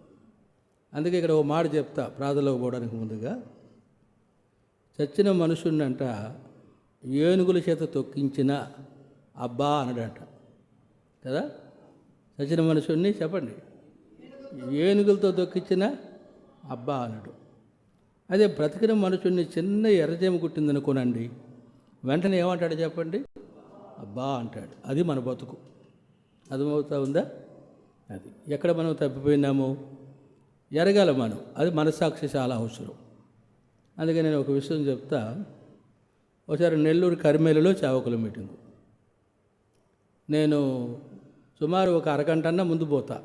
అందుకే ఇక్కడ ఒక మాట చెప్తా ప్రార్థనలోకి పోవడానికి ముందుగా. చచ్చిన మనుషున్నంట ఏనుగుల చేత తొక్కించిన అబ్బా అనడంట కదా. చచ్చిన మనుషుణ్ణి చెప్పండి, ఏనుగులతో తొక్కించిన అబ్బా అనడు. అదే బ్రతికిన మనుషుణ్ణి చిన్న ఎర్రజేమ కుట్టిందనుకోనండి, వెంటనే ఏమంటాడు చెప్పండి? అబ్బా అంటాడు. అది మన బతుకు. అర్థమవుతా ఉందా? అది ఎక్కడ మనం తప్పిపోయినాము ఎరగాల మనం. అది మనస్సాక్షి చాలా అవసరం. అందుకే నేను ఒక విషయం చెప్తా. ఒకసారి నెల్లూరు కరిమేలులో చావకుల మీటింగు. నేను సుమారు ఒక అరగంటన్నా ముందు పోతా.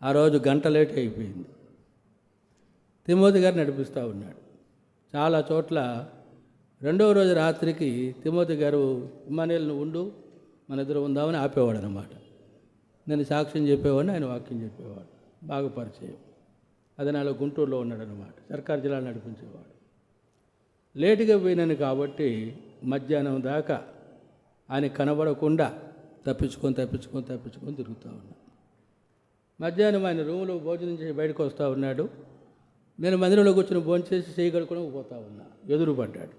ఆ రోజు గంట లేట్ అయిపోయింది. తిమోతి గారు నడిపిస్తూ ఉన్నాడు. చాలా చోట్ల 2వ రోజు రాత్రికి తిమోతి గారు ఇమ్మానుయేల్ నువ్వు ఉండు, మన ఇద్దరు ఉందామని ఆపేవాడు అనమాట. నేను సాక్ష్యం చెప్పేవాడిని, ఆయన వాక్యం చెప్పేవాడు. బాగా పరిచయం. అది నాలో గుంటూరులో ఉన్నాడు అనమాట. సర్కారు జిల్లాలో నడిపించేవాడు. లేటుగా పోయినాను కాబట్టి మధ్యాహ్నం దాకా ఆయన కనబడకుండా తప్పించుకొని తిరుగుతూ ఉన్నాను. మధ్యాహ్నం ఆయన రూమ్లో భోజనం చేసి బయటకు వస్తూ ఉన్నాడు. నేను మందిరంలో కూర్చొని భోజనం చేసి చేయి కడుక్కొని పోతా ఉన్నా. ఎదురు పడ్డాడు.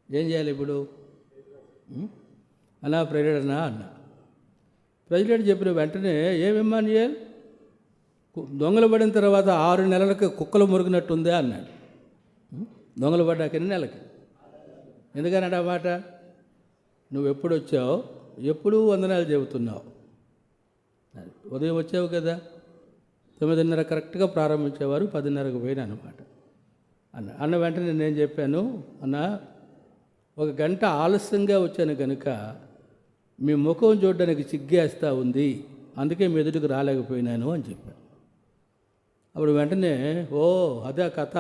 ఏం చేయాలి ఇప్పుడు? అన్నా ప్రెసిడెంట్నా అన్నా. ప్రెసిడెంట్ చెప్పిన వెంటనే ఏమిమ్మానుయేల్ దొంగలు పడిన తర్వాత 6 నెలలకు కుక్కలు మురిగినట్టుందే అన్నాడు. దొంగలు పడ్డాక ఎన్ని నెలలకి? ఎందుకన్నాడు ఆ మాట? నువ్వు ఎప్పుడు వచ్చావు, ఎప్పుడు వందనాలు చెబుతున్నావు. ఉదయం వచ్చావు కదా, 9:30 కరెక్ట్గా ప్రారంభించేవారు, 10:30కు పోయినా అనమాట. అన్న వెంటనే నేను చెప్పాను, అన్న 1 గంట ఆలస్యంగా వచ్చాను కనుక మీ ముఖం చూడడానికి సిగ్గేస్తూ ఉంది, అందుకే మీ ఎదుటికి రాలేకపోయినాను అని చెప్పాను. అప్పుడు వెంటనే ఓ అదే కథ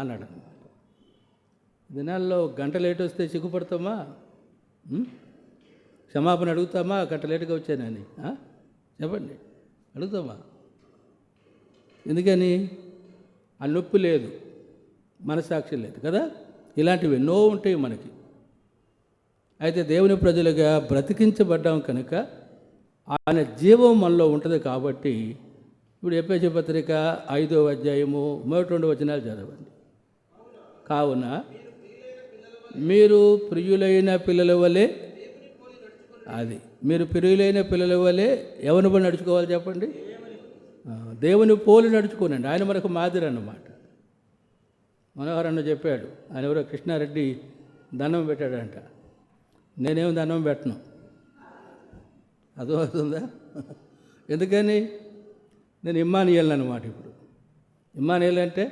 అన్నాడు అనమాట. దినాల్లో 1 గంట లేట్ వస్తే సిగ్గుపడతామా? క్షమాపణ అడుగుతామా? 1 గంట లేటుగా వచ్చానని చెప్పండి, అడుగుతామా? ఎందుకని? ఆ నొప్పి లేదు, మనసాక్షి లేదు కదా. ఇలాంటివి ఎన్నో ఉంటాయి మనకి. అయితే దేవుని ప్రజలుగా బ్రతికించబడ్డాం కనుక ఆయన జీవం మనలో ఉంటుంది కాబట్టి, ఇప్పుడు ఎఫెసీ పత్రిక 5వ అధ్యాయము 1-2 వచనాలు చదవండి. కావున మీరు ప్రియులైన పిల్లల వలె, అది మీరు ప్రియులైన పిల్లల వలె ఎవరిని బట్టి నడుచుకోవాలి చెప్పండి? దేవుని పోలి నడుచుకోనండి. ఆయన మనకు మాదిరి అన్నమాట. మనోహర్ అన్న చెప్పాడు, ఆయన ఎవరో కృష్ణారెడ్డి దండం పెట్టాడంట. నేనేం దండం పెట్టను. అర్థమవుతుందా? ఎందుకని? నేను ఇమ్మానుయేల్ అన్నమాట. ఇప్పుడు ఇమ్మానుయేల్ అంటే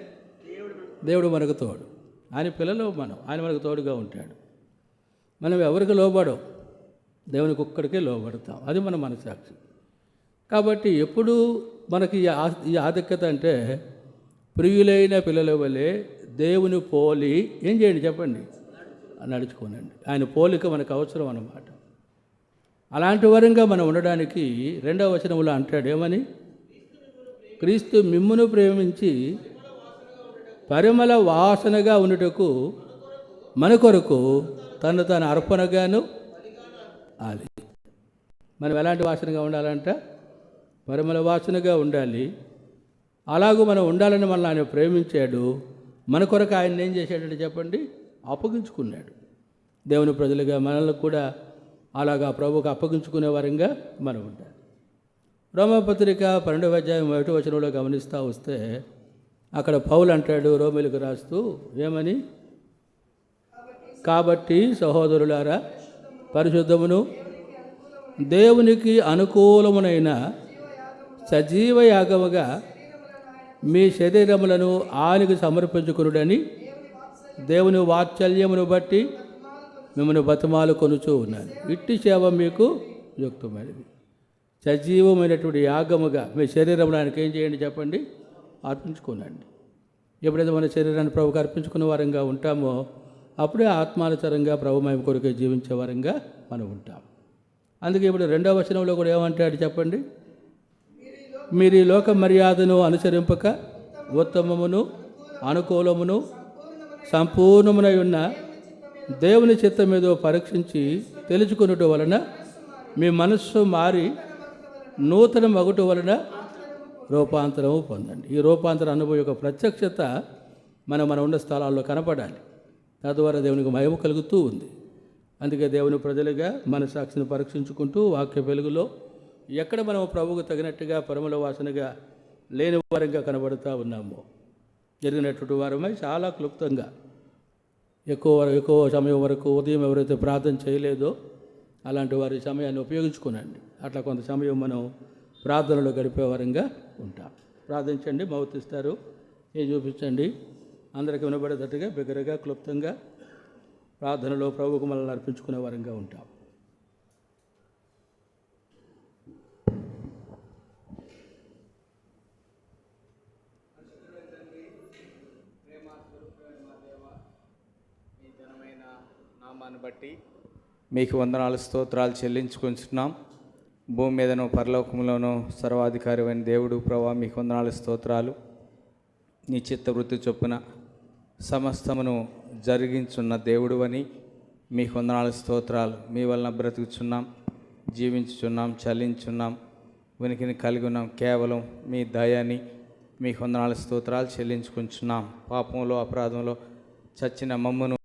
దేవుడు మనకు తోడు. ఆయన పిల్లలు మనం, ఆయన మనకు తోడుగా ఉంటాడు. మనం ఎవరికి లోబడం, దేవునికి ఒక్కడికే లోబడతాం. అది మన మనసాక్షి. కాబట్టి ఎప్పుడు మనకి ఈ ఆధిక్యత అంటే ప్రియులైన పిల్లల వలె దేవుని పోలి ఏం చేయండి చెప్పండి? నడుచుకోనండి. ఆయన పోలిక మనకు అవసరం అన్నమాట. అలాంటి వరంగా మనం ఉండడానికి 2వ వచనంలో అంటాడు ఏమని? క్రీస్తు మిమ్మును ప్రేమించి పరిమళ వాసనగా ఉండుటకు మన కొరకు తను అర్పణగాను. అది మనం ఎలాంటి వాసనగా ఉండాలంట? పరిమళ వాసనగా ఉండాలి. అలాగూ మనం ఉండాలని మనల్ని ఆయన ప్రేమించాడు. మన కొరకు ఆయన ఏం చేశాడంటే చెప్పండి? అప్పగించుకున్నాడు. దేవుని ప్రజలుగా మనల్ని కూడా అలాగా ప్రభువుకు అప్పగించుకునే వారంగా మనం ఉండాలి. రోమాపత్రిక 12వ అధ్యాయం 1వ వచనంలో గమనిస్తూ వస్తే అక్కడ పౌలు అంటాడు రోమీయులకు రాస్తూ ఏమని? కాబట్టి సహోదరులారా, పరిశుద్ధమును దేవునికి అనుకూలమునైన సజీవ యాగముగా మీ శరీరములను ఆయనకు సమర్పించుకునుడని దేవుని వాత్సల్యమును బట్టి మిమ్మల్ని బతిమాలు కొనుచూ ఉన్నాను. ఇట్టి సేవ మీకు యుక్తమైనది. సజీవమైనటువంటి యాగముగా మీ శరీరం ఆయనకి ఏం చేయండి చెప్పండి? అర్పించుకోనండి. ఎప్పుడైతే మన శరీరాన్ని ప్రభుకి అర్పించుకున్న వారంగా ఉంటామో అప్పుడే ఆత్మానుసారంగా ప్రభుమయం కొరకే జీవించే వారంగా మనం ఉంటాం. అందుకే ఇప్పుడు 2వ వచనంలో కూడా ఏమంటాడు చెప్పండి? మీరు ఈ లోక మర్యాదను అనుసరింపక ఉత్తమమును అనుకూలమును సంపూర్ణమునై ఉన్న దేవుని చిత్తం ఏదో పరీక్షించి తెలుసుకున్నట్టు వలన మీ మనస్సు మారి నూతన మగుట వలన రూపాంతరము పొందండి. ఈ రూపాంతర అనుభవం యొక్క ప్రత్యక్షత మన ఉన్న స్థలాల్లో కనపడాలి. తద్వారా దేవునికి మహిమ కలుగుతూ ఉంది. అందుకే దేవుని ప్రజలుగా మన సాక్షిని పరీక్షించుకుంటూ వాక్య వెలుగులో ఎక్కడ మనం ప్రభువుకు తగినట్టుగా పరిమళ వాసనగా లేని వారంగా కనబడుతూ ఉన్నామో జరిగినటువంటి వారమై చాలా క్లుప్తంగా ఎక్కువ సమయం వరకు ఉదయం ఎవరైతే ప్రార్థన చేయలేదో అలాంటి వారి సమయాన్ని ఉపయోగించుకోనండి. అట్లా కొంత సమయం మనం ప్రార్థనలో గడిపే వారంగా ఉంటాం. ప్రార్థించండి, మౌతిస్తారు, ఏం చూపించండి, అందరికీ వినబడేటట్టుగా బిగ్గరగా క్లుప్తంగా ప్రార్థనలో ప్రభువుకు మనల్ని అర్పించుకునే వారంగా ఉంటాం. నామాన్ని బట్టి మీకు వందనాలు స్తోత్రాలు చెల్లించుకుంటున్నాం. భూమి మీదను పరలోకంలోనూ సర్వాధికారి అయిన దేవుడు ప్రభా మీకు వందనాలు స్తోత్రాలు. నీ చిత్తవృత్తి చొప్పున సమస్తమును జరిగించున్న దేవుడు అని మీకు వందనాలు స్తోత్రాలు. మీ వలన బ్రతుకుచున్నాం, జీవించుచున్నాం, చలించున్నాం, ఉనికిని కలిగి ఉన్నాం కేవలం మీ దయని మీకు వందనాలు స్తోత్రాలు చెల్లించుకుంటున్నాం. పాపంలో అపరాధంలో చచ్చిన మమ్మును